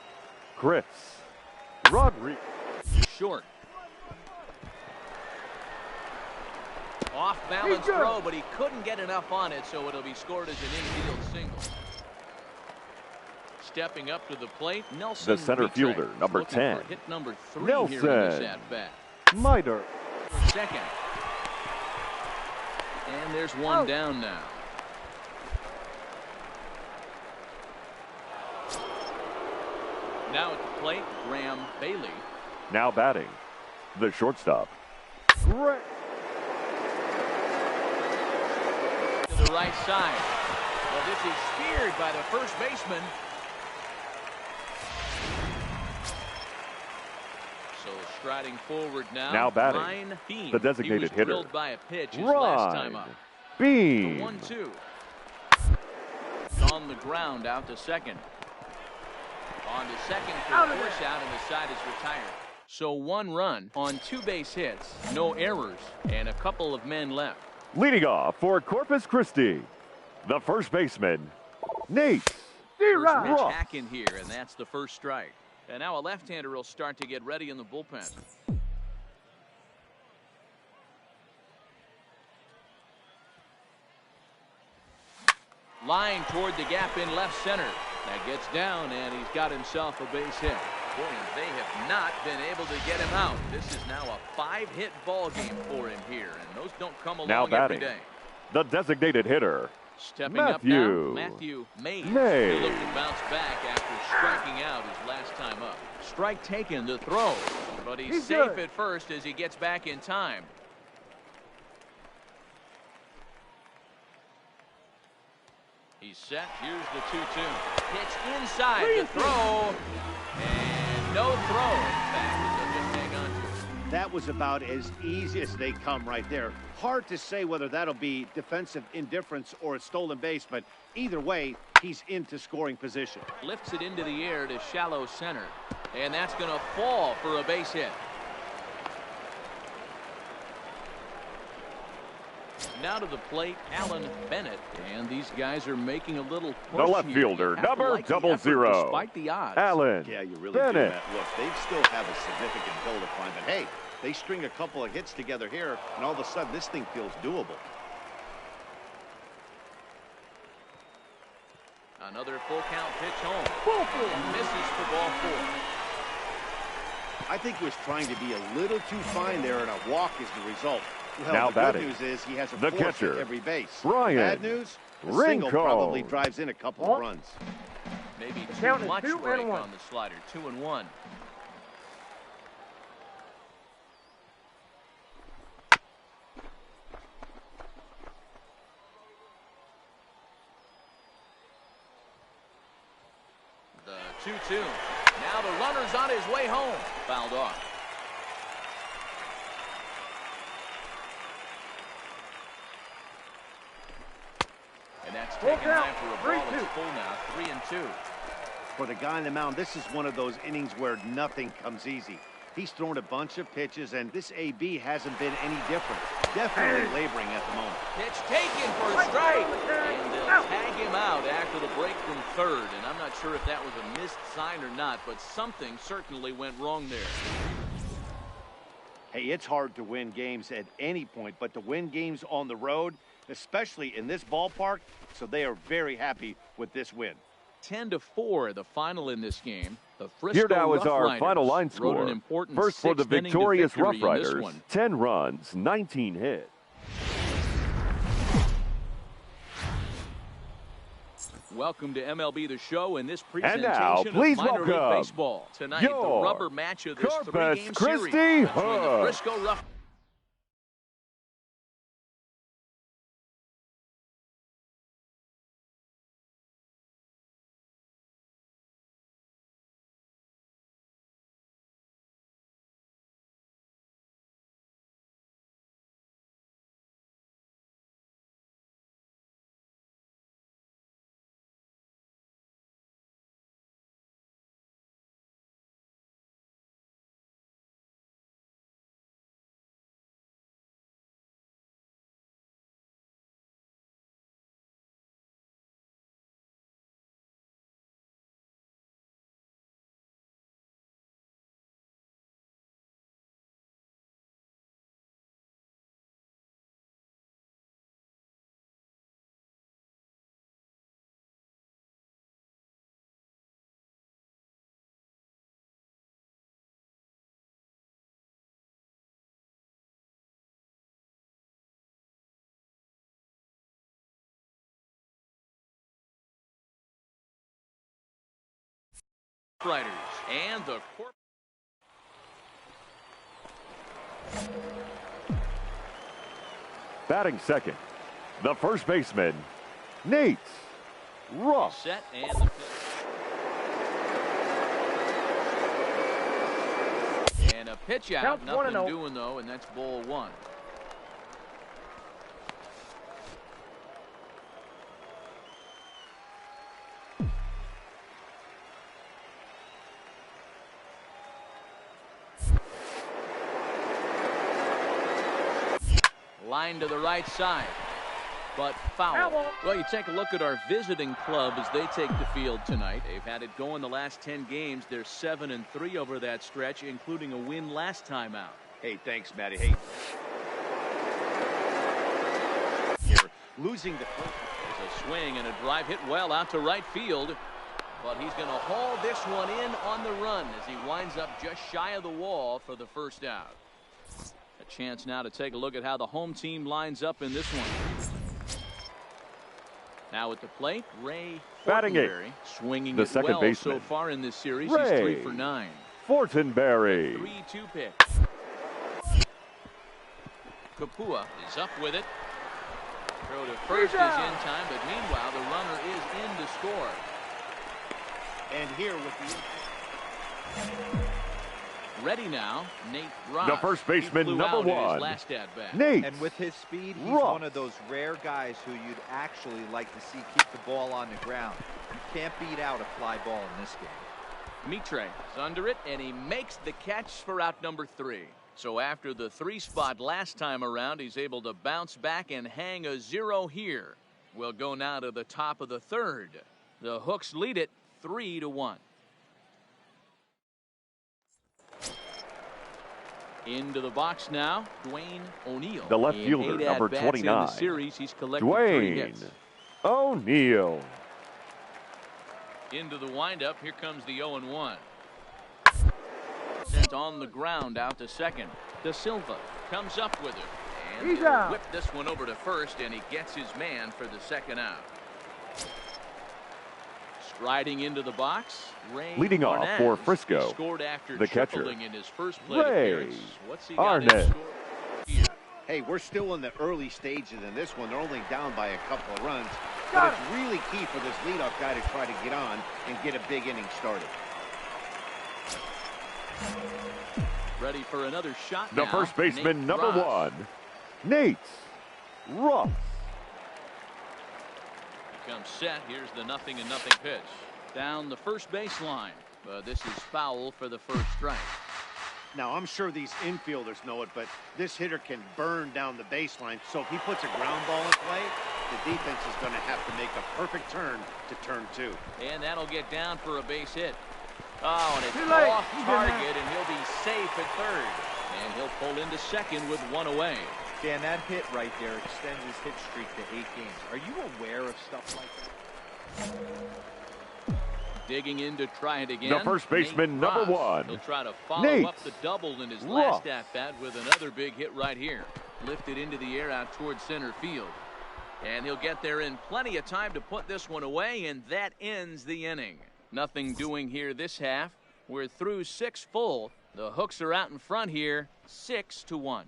Chris Rodriguez.
Short. Off balance throw, but he couldn't get enough on it, so it'll be scored as an infield single. Stepping up to the plate, Nelson.
The center
Retract,
fielder, number
looking
10.
for hit number 3
Nelson.
here in this at-bat.
Miter.
Second. And there's one down now. Now at the plate, Graham Bailey.
Now batting, the shortstop. Great.
To the right side. Well, this is speared by the first baseman. So striding forward now.
Now batting,
Ryan Beam.
the designated
he was
hitter.
drilled by a pitch his last time
Ryan
up.
Beam.
The 1-2. On the ground out to second. On to second for a force out, and the side is retired. So 1 run on 2 base hits, no errors, and a couple of men left.
Leading off for Corpus Christi, the first baseman, Nate
First pitch
Ross.
hack in here, and that's the first strike. And now a left-hander will start to get ready in the bullpen. Line toward the gap in left center. That gets down, and he's got himself a base hit. Boy, and they have not been able to get him out. This is now a 5-hit ball game for him here, and those don't come along
Now
every
batting,
day.
the designated hitter,
Stepping
Matthew
up now, Matthew Mays.
Mays.
He looked to bounce back after striking out his last time up. Strike taken to throw, but he's safe at first as he gets back in time. He's set. Here's the 2-2. Pitch inside the throw, and no throw. Back as they'll just hang on to it.
That was about as easy as they come right there. Hard to say whether that'll be defensive indifference or a stolen base, but either way, he's into scoring position.
Lifts it into the air to shallow center, and that's going to fall for a base hit. Now to the plate, Alan Bennett, and these guys are making a little push.
the left
here.
fielder,
You have to
number
like the effort
00,
despite the odds.
Allen
Yeah, you really
Bennett.
do, Matt. Look, they still have a significant hill to climb, but hey, they string a couple of hits together here, and all of a sudden this thing feels doable.
Another full count pitch home. And misses for ball 4.
I think he was trying to be a little too fine there, and a walk is the result. Well,
Now
the
batting,
good news is he has a
the
force
catcher,
at every base.
Ryan
Bad news, the single
Rincon.
probably drives in a couple of runs.
Maybe too
count is
much
2
break
and 1.
on the slider. 2-1. The 2-2. Now the runner's on his way home. Fouled off. And that's taken time for a ball. It's full now. 3-2.
For the guy on the mound, this is one of those innings where nothing comes easy. He's thrown a bunch of pitches, and this AB hasn't been any different. Definitely laboring at the moment.
Pitch taken for a strike. And they'll tag him out after the break from third. And I'm not sure if that was a missed sign or not, but something certainly went wrong there.
Hey, it's hard to win games at any point, but to win games on the road, especially in this ballpark, so they are very happy with this win.
10-4, the final in this game. The Frisco
Here now is
Rough
our
Riders
final line
wrote
score.
an important
First for the
6th inning to
victorious
victory
Rough
in this
Riders,
one.
10 runs, 19 hits.
Welcome to MLB The Show and this
And now,
presentation
please
of Minor League
welcome
Baseball. Tonight, the
your
rubber match of this
Corpus
3-game series
Christi
between the
Hooks.
Frisco Rough Riders and the
Batting second, the first baseman, Nate Ruff.
set and the pitch. And a pitch out.
Count
Nothing
1-0.
doing though, and that's ball one. Line to the right side, but foul. Well, you take a look at our visiting club as they take the field tonight. They've had it going the last 10 games. They're 7-3 over that stretch, including a win last time out.
Hey, thanks, Matty. Hey. Here, losing the...
There's a swing and a drive hit well out to right field, but he's going to haul this one in on the run as he winds up just shy of the wall for the first out. A chance now to take a look at how the home team lines up in this one. Now at the plate, Ray
Batting
Fortenberry,
eighth,
swinging
the
it
second
well
baseman,
so far in this series.
Ray
He's 3 for 9.
Fortenberry.
3-2 pitch. Kapua is up with it. Throw to first is in time, but meanwhile the runner is in to score.
And here with the...
Ready now, Nate Ruff.
The first baseman,
He flew
number
out in his
one,
last at bat.
Nate
And with his speed, he's
Ruff.
one of those rare guys who you'd actually like to see keep the ball on the ground. You can't beat out a fly ball in this game.
Mitre is under it, and he makes the catch for out number 3. So after the 3 spot last time around, he's able to bounce back and hang a 0 here. We'll go now to the top of the 3rd. The Hooks lead it 3-1. Into the box now, Dwayne O'Neal.
The left
In
fielder,
8
number
at-bats in
29.
the series, he's collected 3
Dwayne
hits.
O'Neal.
Into the windup, here comes the 0-1. Sent on the ground out to second. De Silva comes up with it. And
He's
he'll
out.
whip this one over to first, and he gets his man for the second out. Striding into the box, Ray
Leading off
Arnaz.
for Frisco,
He scored after
the catcher,
tripling in his first plate
Ray
appearance. What's he got in
Arnaz.
store here?
Hey, we're still in the early stages in this one. They're only down by a couple of runs. But it's really key for this leadoff guy to try to get on and get a big inning started.
Ready for another shot
The
now,
first baseman,
Nate
number
Ruff.
1, Nate Ruff.
Comes set. Here's the 0-0 pitch. Down the first baseline. This is foul for the first strike.
Now, I'm sure these infielders know it, but this hitter can burn down the baseline. So if he puts a ground ball in play, the defense is going to have to make a perfect turn to turn 2.
And that'll get down for a base hit. Oh, and it's
Too late.
off
He's in
target,
there.
and he'll be safe at third. And he'll pull into second with 1 away.
Dan, that hit right there extends his hit streak to 8 games. Are you aware of stuff like that?
Digging in to try it again.
The first baseman,
Nate
number
Ruff.
1,
He'll try to follow
Nate
up the double in his
Ruff.
last at-bat with another big hit right here. Lifted into the air out towards center field. And he'll get there in plenty of time to put this one away, and that ends the inning. Nothing doing here this half. We're through 6 full. The Hooks are out in front here, 6-1.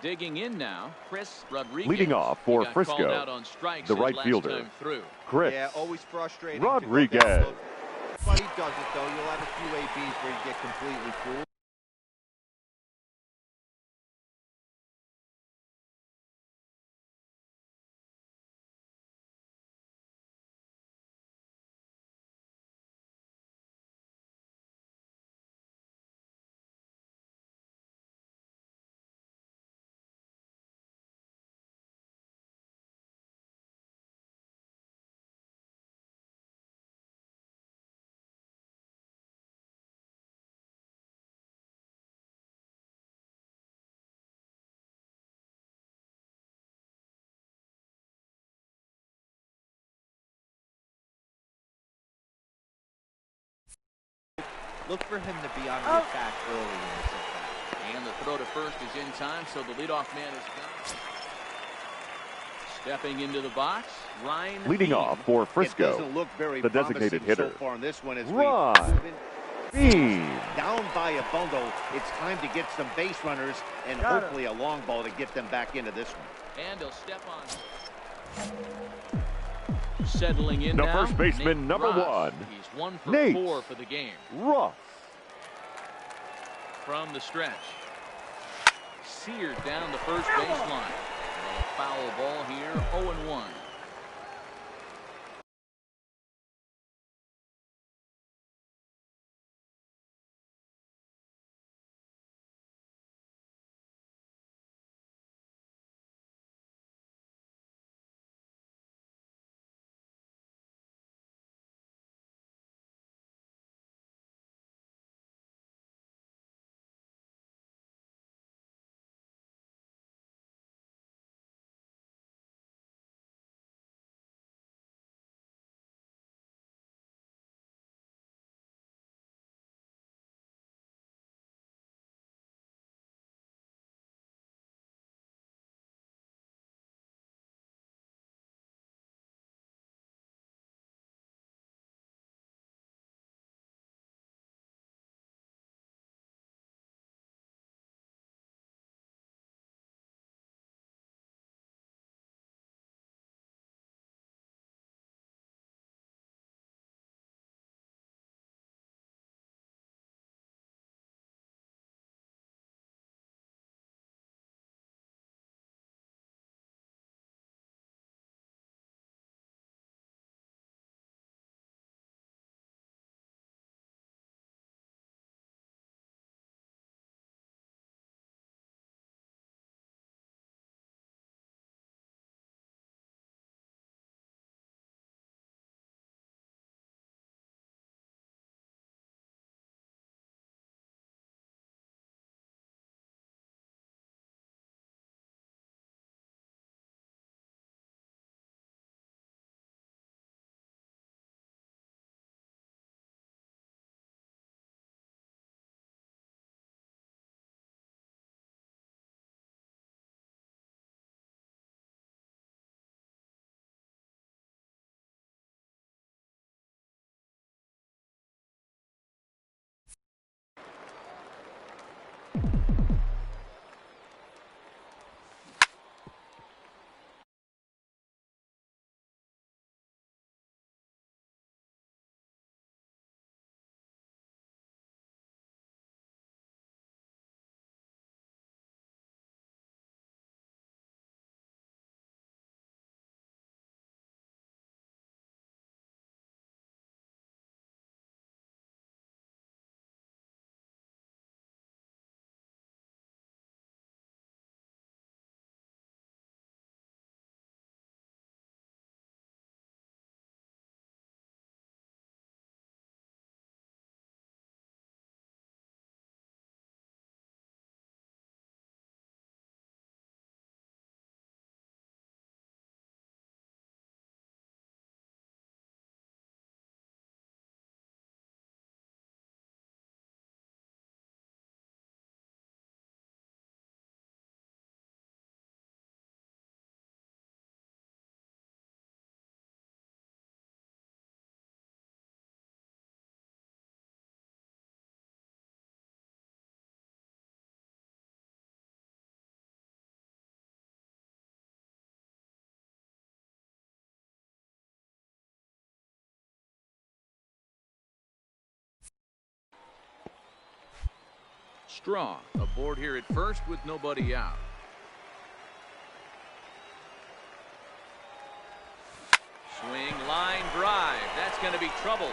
Digging in now, Chris Rodriguez.
Leading off for
He got
Frisco,
called out on strikes
the
his
right
last
fielder,
time through.
Chris
Yeah, always frustrating.
Rodriguez.
To go down low. But he does it, though. You'll have a few ABs where you get completely fooled. Look for him to be on the attack early in this at-bat.
And the throw to first is in time, so the leadoff man is gone. Stepping into the box, Ryan.
Leading off for
It
Frisco,
doesn't look very
the designated
promising
hitter,
so far in this one as
Ryan Beam.
down by a bundle. It's time to get some base runners and hopefully a long ball to get them back into this one.
And he'll step on. Settling in
The
now,
first baseman,
Nick
number
Ross.
1,
He's 1 for
Nate
4 for the game.
Ross.
From the stretch. Seared down the first baseline. A foul ball here, 0-1. Straw aboard here at first with nobody out. Swing, line, drive. That's going to be trouble.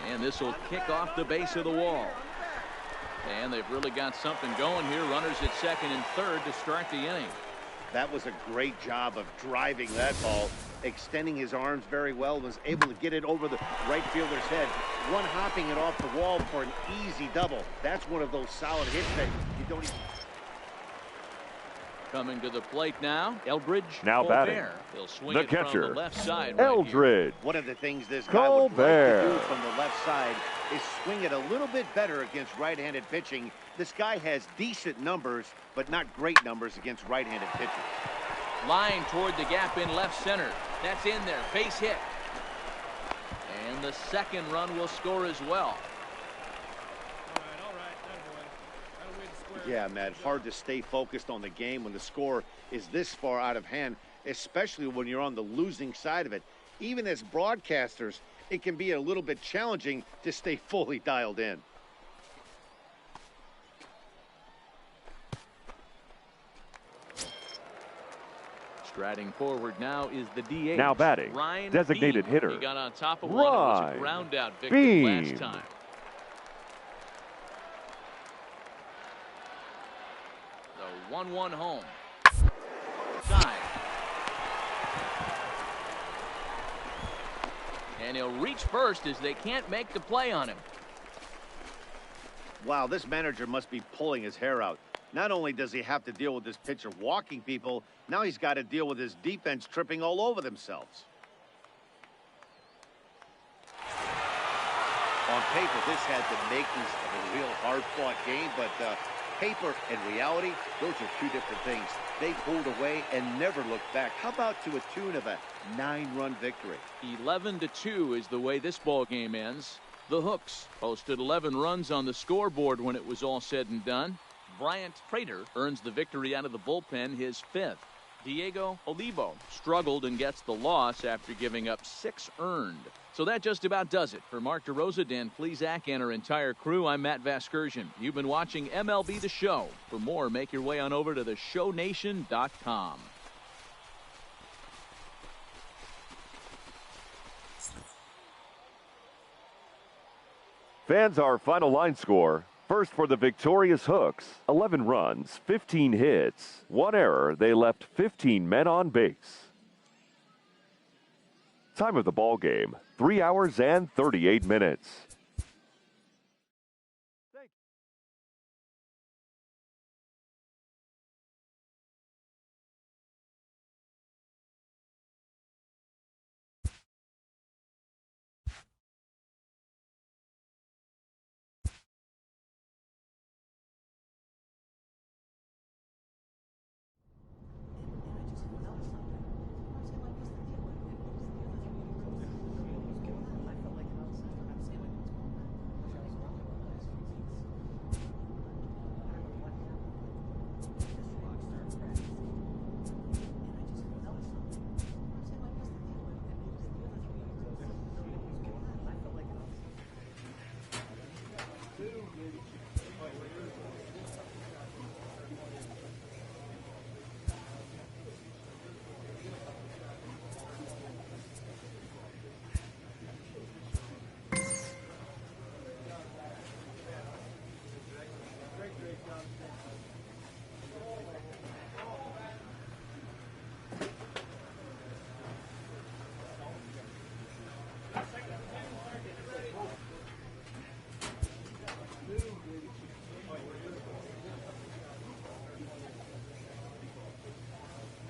And this will kick off the base of the wall. And they've really got something going here. Runners at second and third to start the inning.
That was a great job of driving that ball, extending his arms very well, was able to get it over the right fielder's head, one hopping it off the wall for an easy double. That's one of those solid hits that you don't even...
Coming to the plate now, Eldridge.
Now batting,
He'll swing
the
it from
catcher,
the left side
Eldridge.
right
one of the things this guy would like
Colbert.
to do from the left side is swing it a little bit better against right-handed pitching. This guy has decent numbers, but not great numbers against right-handed pitchers.
Line toward the gap in left center. That's in there. Base hit. And the second run will score as well.
All right. Attaboy. Gotta win the square.
Yeah, Matt, hard to stay focused on the game when the score is this far out of hand, especially when you're on the losing side of it. Even as broadcasters, it can be a little bit challenging to stay fully dialed in.
Striding forward now is the DH.
Now batting,
Ryan
designated
Beam.
hitter.
He got on top of one and was a
Ryan
ground out victim
Beam.
last time. The 1-1 home. Side. And he'll reach first as they can't make the play on him.
Wow, this manager must be pulling his hair out. Not only does he have to deal with this pitcher walking people, now he's got to deal with his defense tripping all over themselves. On paper, this had the makings of a real hard-fought game, but paper and reality, those are two different things. They pulled away and never looked back. How about to a tune of a 9-run victory?
11-2 is the way this ball game ends. The Hooks posted 11 runs on the scoreboard when it was all said and done. Bryant Prater earns the victory out of the bullpen, his 5th. Diego Olivo struggled and gets the loss after giving up 6 earned. So that just about does it. For Mark DeRosa, Dan Plesac, and our entire crew, I'm Matt Vasgersian. You've been watching MLB The Show. For more, make your way on over to theshownation.com.
Fans, our final line score. First for the victorious Hooks, 11 runs, 15 hits, 1 error. They left 15 men on base. Time of the ball game, 3 hours and 38 minutes.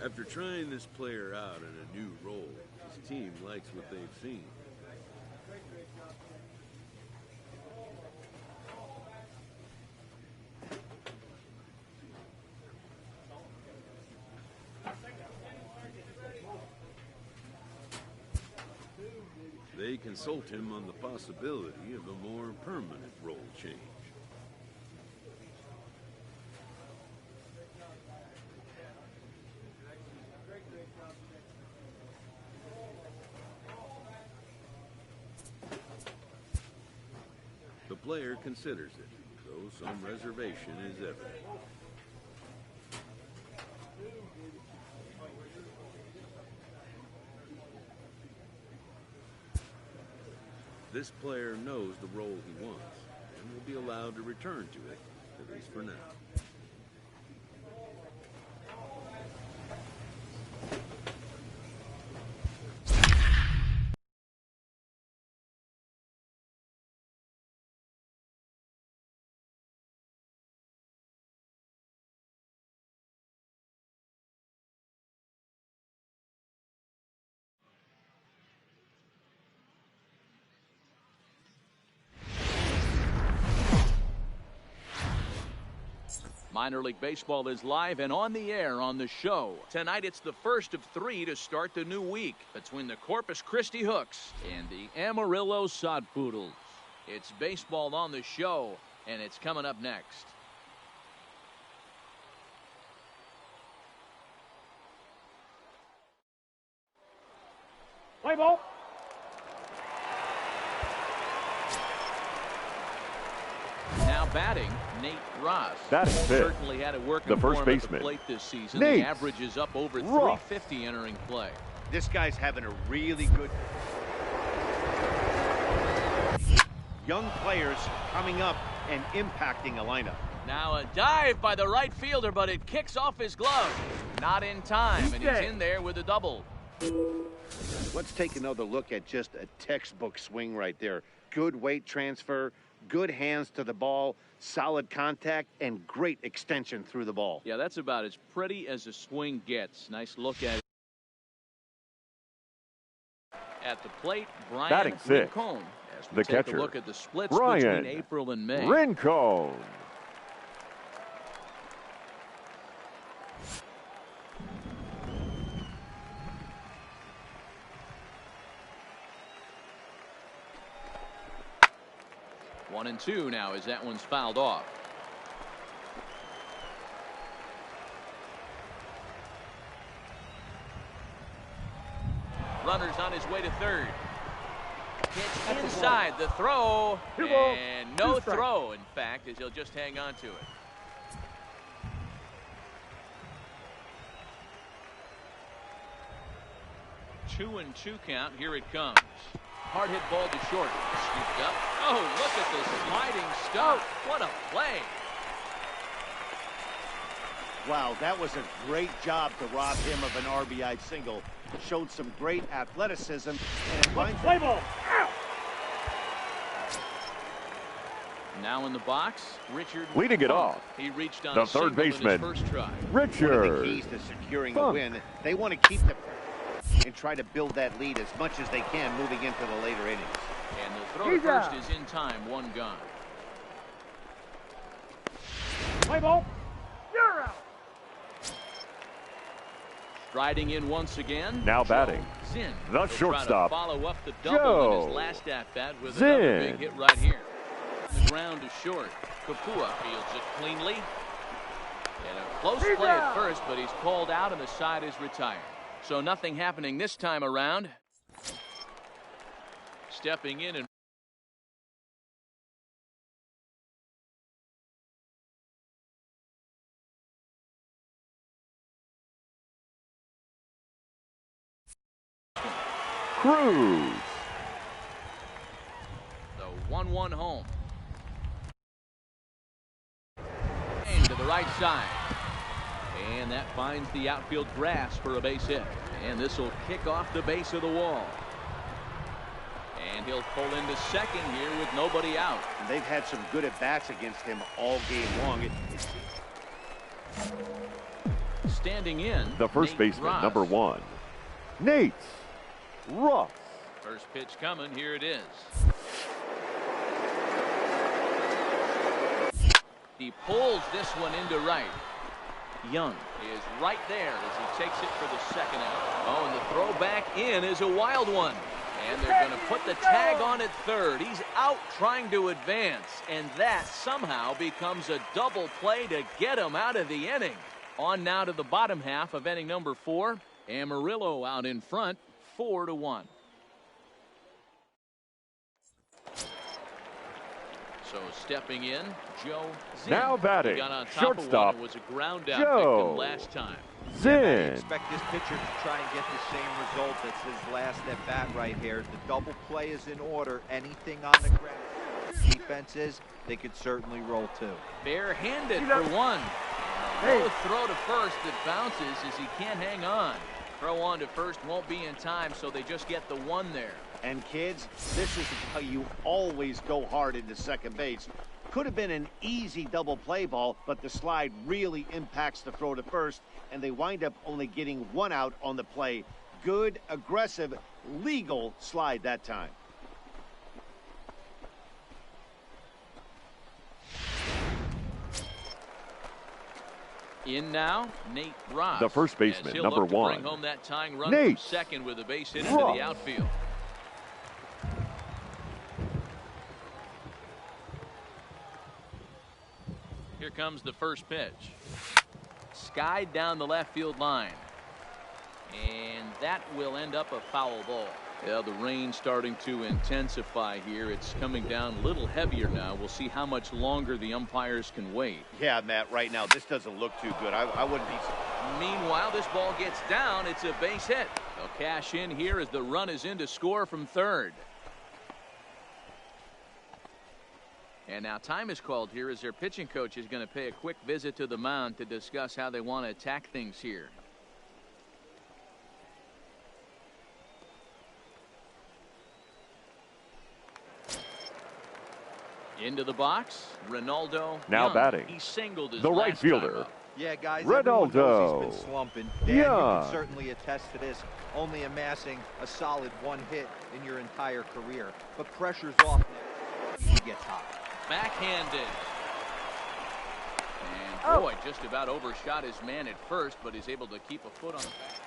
After trying this player out in a new role, his team likes what they've seen. They consult him on the possibility of a more permanent role change. The player considers it, though some reservation is evident. This player knows the role he wants and will be allowed to return to it, at least for now.
Minor League Baseball is live and on the air on the show. Tonight it's the first of 3 to start the new week between the Corpus Christi Hooks and the Amarillo Sod Poodles. It's baseball on the show, and it's coming up next.
Play ball.
Now batting, Nate Ross.
Batting fifth,
certainly had it working
the first
for him at
baseman,
the plate this season.
Nate
The average is up over
Ross.
350 entering play.
This guy's having a really good... Young players coming up and impacting a lineup.
Now a dive by the right fielder, but it kicks off his glove. Not in time, and he's in there with a double.
Let's take another look at just a textbook swing right there. Good weight transfer, good hands to the ball, solid contact, and great extension through the ball.
Yeah, that's about as pretty as a swing gets. Nice look at it. At the plate, Brian
batting sixth,
Rincon. As we
the
take
catcher,
a look at the splits
Brian
between April and May.
Rincon.
One and two now as that one's fouled off. Runner's on his way to third. Pitch inside the throw, and no throw, in fact, as he'll just hang on to it. Two and two count. Here it comes. Hard hit ball to short. Scooped up. Oh, look at the sliding stuff. What a play.
Wow, that was a great job to rob him of an RBI single. Showed some great athleticism. And it finds
Play ball.
Now in the box, Richard
Leading it
Funk.
off,
He reached on
the
a
third
single in
baseman,
his first try.
one of the
Richard
keys to securing a
Funk.
win. They want to keep the and try to build that lead as much as they can moving into the later innings.
And the throw to first is in time, one gone.
Play ball. You're out.
Striding in once again.
Now
Joe
batting,
Zinn.
the
He'll try to
shortstop,
follow up the double
Joe
in his last at-bat with another
Zinn.
big hit right here. The ground to short. Kapua fields it cleanly. And a close play at first, but he's called out and the side is retired. So nothing happening this time around. Stepping in and
Cruz.
the 1-1 home. And to the right side. And that finds the outfield grass for a base hit. And this will kick off the base of the wall. And he'll pull into second here with nobody out.
And they've had some good at-bats against him all game long.
Standing in,
The first
Nate
baseman,
Ross.
number 1, Nate Ross.
First pitch coming. Here it is. He pulls this one into right. Young is right there as he takes it for the second out. Oh, and the throw back in is a wild one. And they're going to put the tag on at third. He's out trying to advance, and that somehow becomes a double play to get him out of the inning. On now to the bottom half of inning number 4. Amarillo out in front, 4-1. So stepping in, Joe Zinn.
Now batting,
He got on top
shortstop,
of one. It was a ground out
Joe
victim last time.
I
Zinn.
expect this pitcher to try and get the same result as his last at bat right here. The double play is in order. Anything on the ground. Defense is, they could certainly roll two.
Barehanded for one. No throw to first that bounces as he can't hang on. Throw on to first won't be in time, so they just get the one there.
And kids, this is how you always go hard into second base. Could have been an easy double play ball, but the slide really impacts the throw to first, and they wind up only getting one out on the play. Good, aggressive, legal slide that time.
In now, Nate Ross.
The first baseman, number 1.
Bring home that tying run
Nate
from second with a base hit into
Ross.
the outfield. Here comes the first pitch. Skied down the left field line. And that will end up a foul ball. Yeah, the rain starting to intensify here. It's coming down a little heavier now. We'll see how much longer the umpires can wait.
Yeah, Matt, right now this doesn't look too good. I wouldn't be.
Meanwhile, this ball gets down. It's a base hit. They'll cash in here as the run is in to score from third. And now time is called here as their pitching coach is going to pay a quick visit to the mound to discuss how they want to attack things here. Into the box, Ronaldo
Now
Young.
batting,
He singled his
the right
last
fielder.
time up.
Yeah, guys, everyone knows
Ronaldo
he's been slumping. Dan, you
Young.
can certainly attest to this, only amassing a solid 1 hit in your entire career. But pressure's off now. He gets hot.
Backhanded. And boy, just about overshot his man at first, but he's able to keep a foot on the back.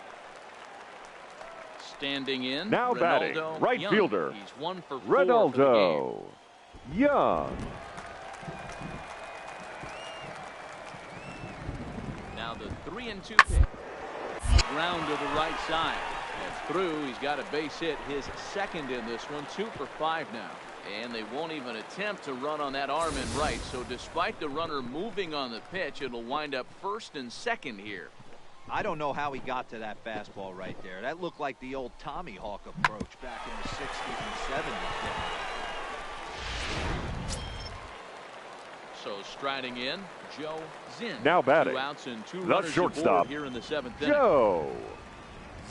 Standing in,
Now
Ronaldo
batting, right
Young.
fielder,
He's 1 for 4 for the game.
Ronaldo Young.
Now the 3-2 pitch. Ground to the right side. That's through. He's got a base hit, his second in this one. 2 for 5 now. And they won't even attempt to run on that arm in right. So despite the runner moving on the pitch, it'll wind up first and second here.
I don't know how he got to that fastball right there. That looked like the old Tommy Hawk approach back in the 60s and 70s.
So striding in, Joe Zinn.
Now batting,
2 outs and 2
the
runners
shortstop,
aboard here in the 7th inning.
Joe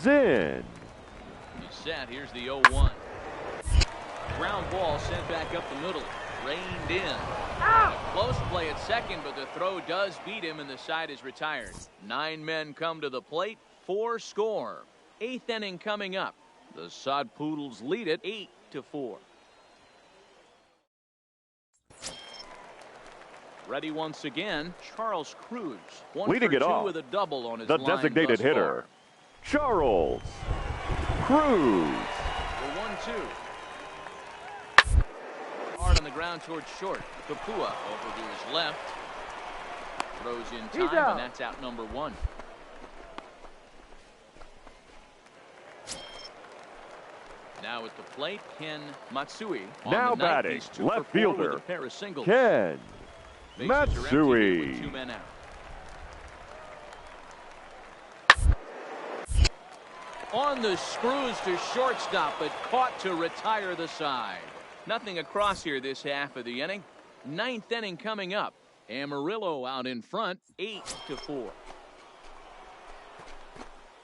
Zinn.
He's set. Here's the 0-1. Ground ball sent back up the middle. Reined in. A close play at second, but the throw does beat him, and the side is retired. 9 men come to the plate, 4 score. 8th inning coming up. The Sod Poodles lead it 8-4. Ready once again, Charles Cruz. 1
Leading
for
it
2
off,
with a double on his
the
line
designated
thus
hitter,
far.
Charles Cruz.
The 1-2. Hard on the ground towards short. Kapua over to his left. Throws in time, and that's out number 1. Now at the plate, Ken Matsui.
Now
On the night,
batting,
he's 2
left
for 4 with
fielder,
a pair of singles.
Ken
Bases are empty here
Matsui.
with 2 men out. On the screws to shortstop, but caught to retire the side. Nothing across here this half of the inning. 9th inning coming up. Amarillo out in front, 8-4.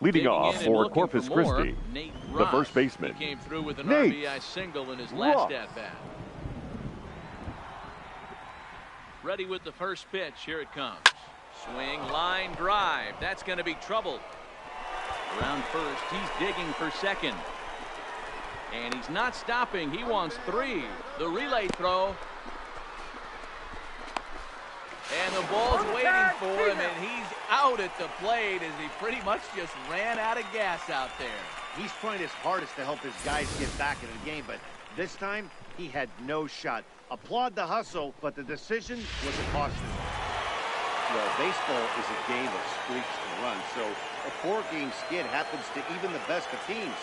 Leading
Digging
off
in and
for
looking
Corpus
for more,
Christi,
Nate
the
Ross.
first baseman,
He came through with an
Nate
RBI single in his
Ross.
last at-bat. Ready with the first pitch. Here it comes. Swing, line, drive. That's going to be trouble. Around first, he's digging for second. And he's not stopping. He wants 3. The relay throw. And the ball's waiting for him, and he's out at the plate as he pretty much just ran out of gas out there.
He's trying his hardest to help his guys get back into the game, but this time he had no shot. Applaud the hustle, but the decision was a costly one. Well, baseball is a game of streaks and runs, so a 4-game skid happens to even the best of teams.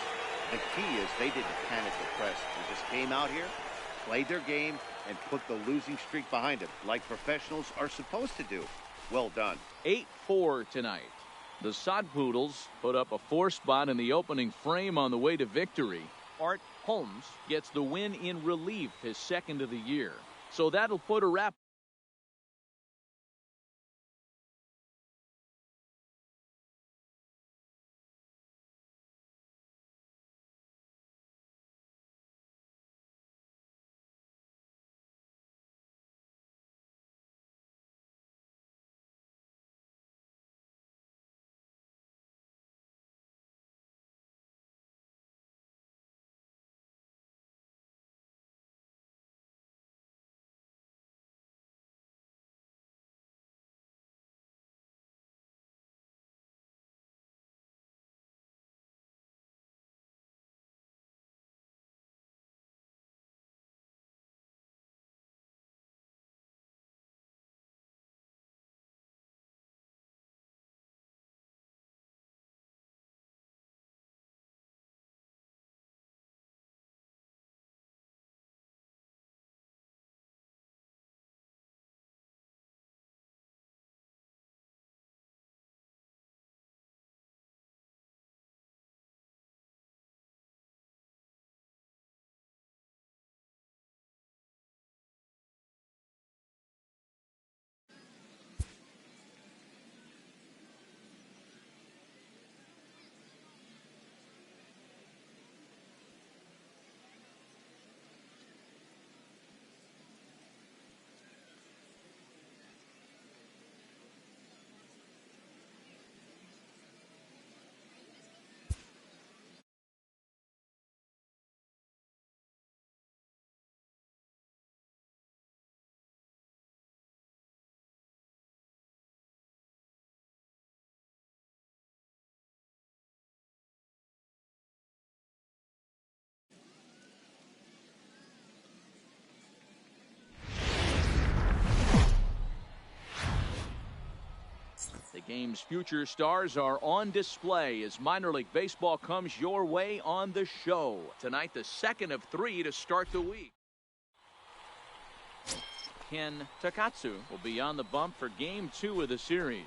The key is they didn't panic or press. They just came out here, played their game, and put the losing streak behind them, like professionals are supposed to do. Well done.
8-4 tonight. The Sod Poodles put up a 4 spot in the opening frame on the way to victory. Art Holmes gets the win in relief, his second of the year. So that'll put a wrap Game's future stars are on display as minor league baseball comes your way on the show. Tonight, the second of 3 to start the week. Ken Takatsu will be on the bump for Game 2 of the series.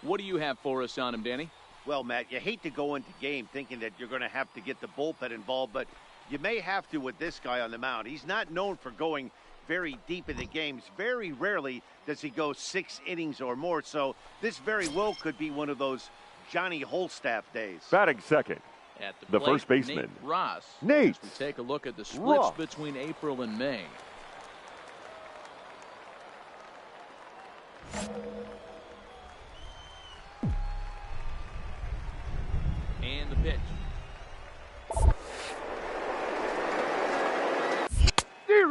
What do you have for us on him, Danny?
Well, Matt, you hate to go into game thinking that you're going to have to get the bullpen involved, but you may have to with this guy on the mound. He's not known for going very deep in the games. Very rarely does he go 6 innings or more, so this very well could be one of those Johnny Holstaff days.
Batting second,
At
the
plate,
first baseman,
Nate Ross.
Nate
As we take a look at the splits
Ross.
between April and May. And the pitch.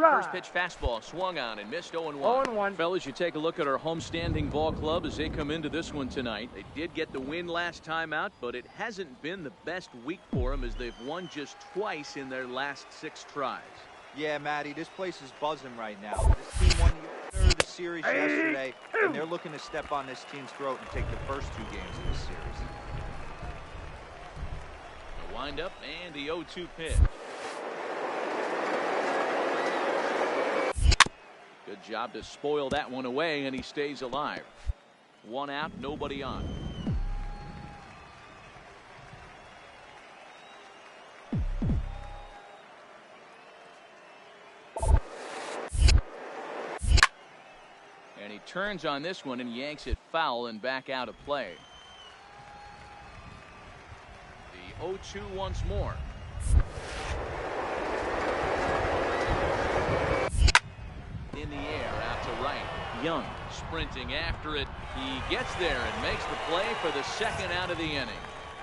First pitch fastball swung on and missed 0-1.
0-1.
Fellas, you take a look at our homestanding ball club as they come into this one tonight. They did get the win last time out, but it hasn't been the best week for them as they've won just twice in their last 6 tries.
Yeah, Matty, this place is buzzing right now. This team won the opener of the series yesterday, and they're looking to step on this team's throat and take the first 2 games of this series.
The windup and the 0-2 pitch. Good job to spoil that one away, and he stays alive. 1 out, nobody on. And he turns on this one and yanks it foul and back out of play. The 0-2 once more. In the air, out to right. Young sprinting after it. He gets there and makes the play for the second out of the inning.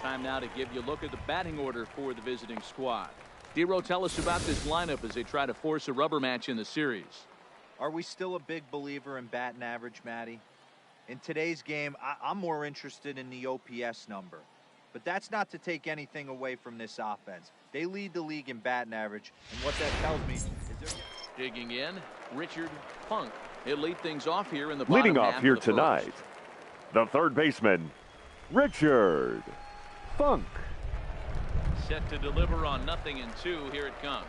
Time now to give you a look at the batting order for the visiting squad. Dero, tell us about this lineup as they try to force a rubber match in the series.
Are we still a big believer in batting average, Matty? In today's game, I'm more interested in the OPS number. But that's not to take anything away from this offense. They lead the league in batting average, and what that tells me is they're...
Digging in, Richard Funk. He'll lead things off here in the bottom
leading off
half
here
of the
tonight,
first.
the third baseman, Richard Funk.
Set to deliver on 0-2. Here it comes.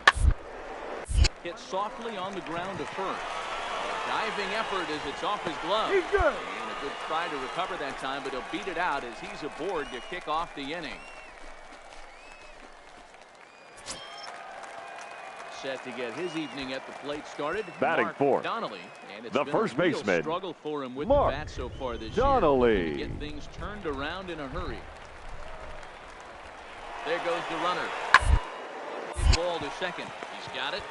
Hit softly on the ground to first. A diving effort as it's off his glove.
He's good.
And a good try to recover that time, but he'll beat it out as he's aboard to kick off the inning. Set to get his evening at the plate started.
Batting
Mark
fourth,
Donnelly, and it's
the
been
first
a real
baseman,
struggle for him with
Mark
the bat so far this
Donnelly.
year. Looking to get things turned around in a hurry. There goes the runner. Ball to second. He's got it.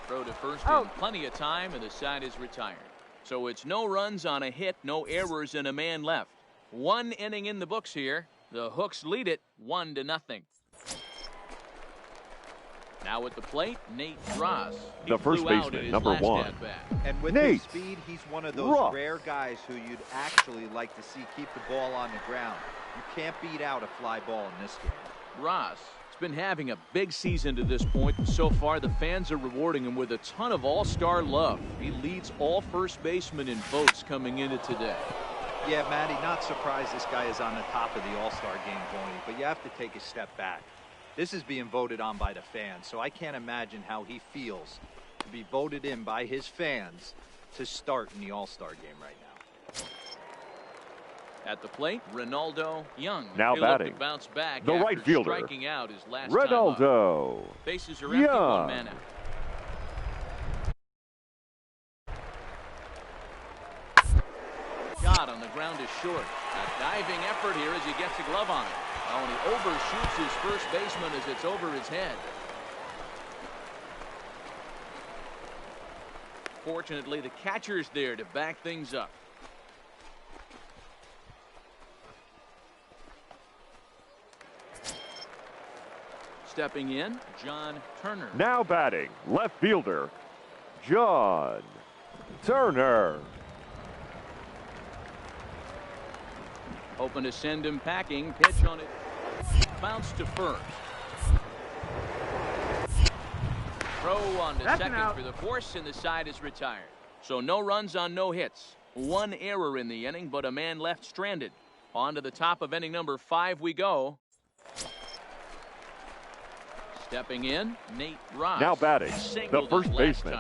Throw to first in plenty of time, and the side is retired. So it's no runs on a hit, no errors, and a man left. 1 inning in the books here. The Hooks lead it 1-0. Now at the plate, Nate Ross. He
the first
flew out
baseman,
at his
number
last
1.
at-bat.
And with
Nate
his speed, he's one of those
Ross.
rare guys who you'd actually like to see keep the ball on the ground. You can't beat out a fly ball in this game.
Ross has been having a big season to this point. So far, the fans are rewarding him with a ton of all-star love. He leads all first basemen in votes coming into today.
Yeah, Matty, not surprised this guy is on the top of the All-Star game, Tony, but you have to take a step back. This is being voted on by the fans, so I can't imagine how he feels to be voted in by his fans to start in the All-Star game right now.
At the plate, Ronaldo Young.
Now
He'll look
batting,
to bounce back
the
after
right fielder,
striking out his last time up.
Ronaldo
Bases are empty,
Young.
1 man out. Shot on the ground is short. A diving effort here as he gets a glove on it. Oh, and he overshoots his first baseman as it's over his head. Fortunately, the catcher's there to back things up. Stepping in, John Turner.
Now batting, left fielder, John Turner.
Open to send him packing. Pitch on it. Bounce to first. Throw on to second for the force, and the side is retired. So no runs on no hits. One error in the inning, but a man left stranded. On to the top of inning number 5 we go. Stepping in, Nate Ross.
Now batting, the first baseman.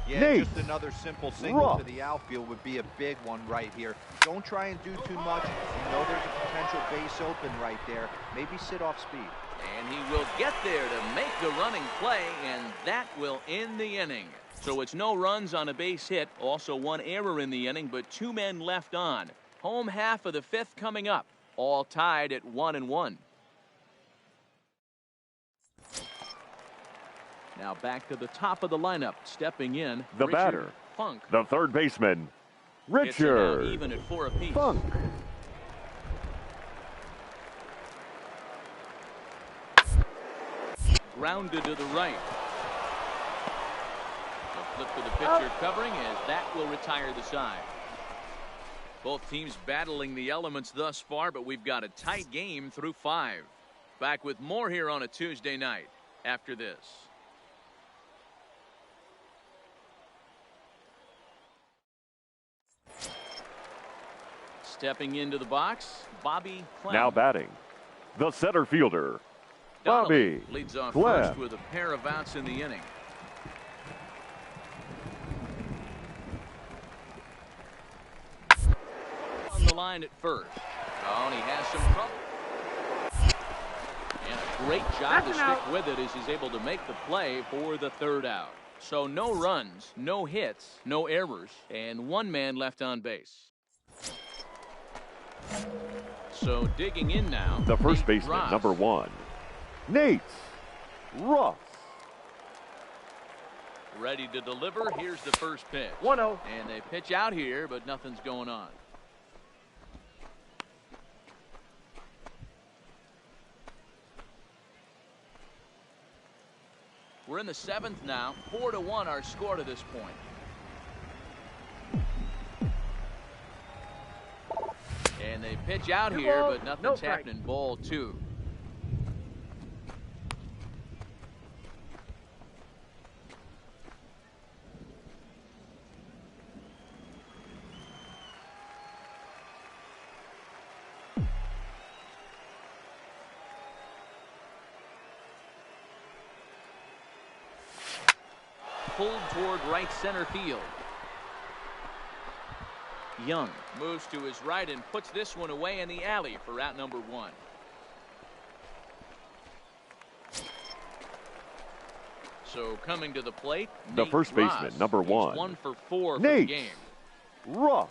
Yeah,
Nate
just another simple single
Ross.
to the outfield would be a big one right here. Don't try and do too much. You know there's a potential base open right there. Maybe sit off speed.
And he will get there to make the running play, and that will end the inning. So it's no runs on a base hit, also one error in the inning, but 2 men left on. Home half of the 5th coming up, all tied at 1-1. Now back to the top of the lineup, stepping in,
The
Richard
batter,
Funk.
the third baseman,
It's now
Richard
even at 4 apiece.
Funk.
Grounded to the right. A flip to the pitcher covering as that will retire the side. Both teams battling the elements thus far, but we've got a tight game through 5. Back with more here on a Tuesday night after this. Stepping into the box, Bobby Clem.
Now batting, the center fielder,
Donnelly
Bobby
leads off
Clem.
first with a pair of outs in the inning. On the line at first. Oh, and he has some trouble. And a great job to stick with it as he's able to make the play for the 3rd out. So no runs, no hits, no errors, and 1 man left on base. So digging in now,
the first
Nate
baseman,
Ross.
number 1, Nate Ross.
Ready to deliver. Here's the first pitch.
1-0.
And they pitch out here, but nothing's going on. We're in the 7th now. 4-1 our score to this point. And they pitch out here, but nothing's happening. Ball 2. Pulled toward right center field. Young moves to his right and puts this one away in the alley for out number 1. So coming to the plate,
The
Nate
first baseman,
Ross.
number
He's
1,
1 for 4 for the
Nate
game.
Ross.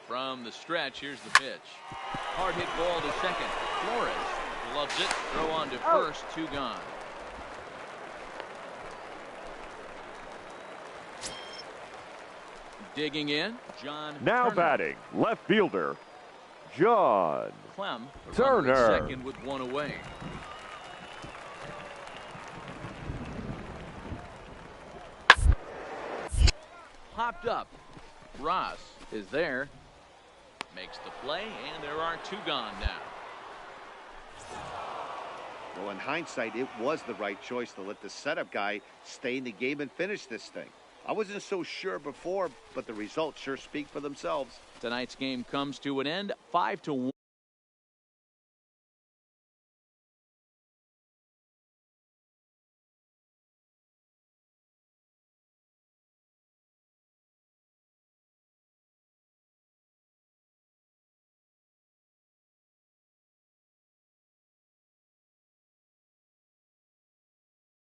From the stretch, here's the pitch. Hard hit ball to second. Flores loves it. Throw on to first. 2 gone. Digging in, John
Now
Turner.
batting, left fielder, John
Clem, the runner
Turner.
at second with 1 away. Popped up. Ross is there. Makes the play, and there are 2 gone now.
Well, in hindsight, it was the right choice to let the setup guy stay in the game and finish this thing. I wasn't so sure before, but the results sure speak for themselves.
Tonight's game comes to an end, 5-1.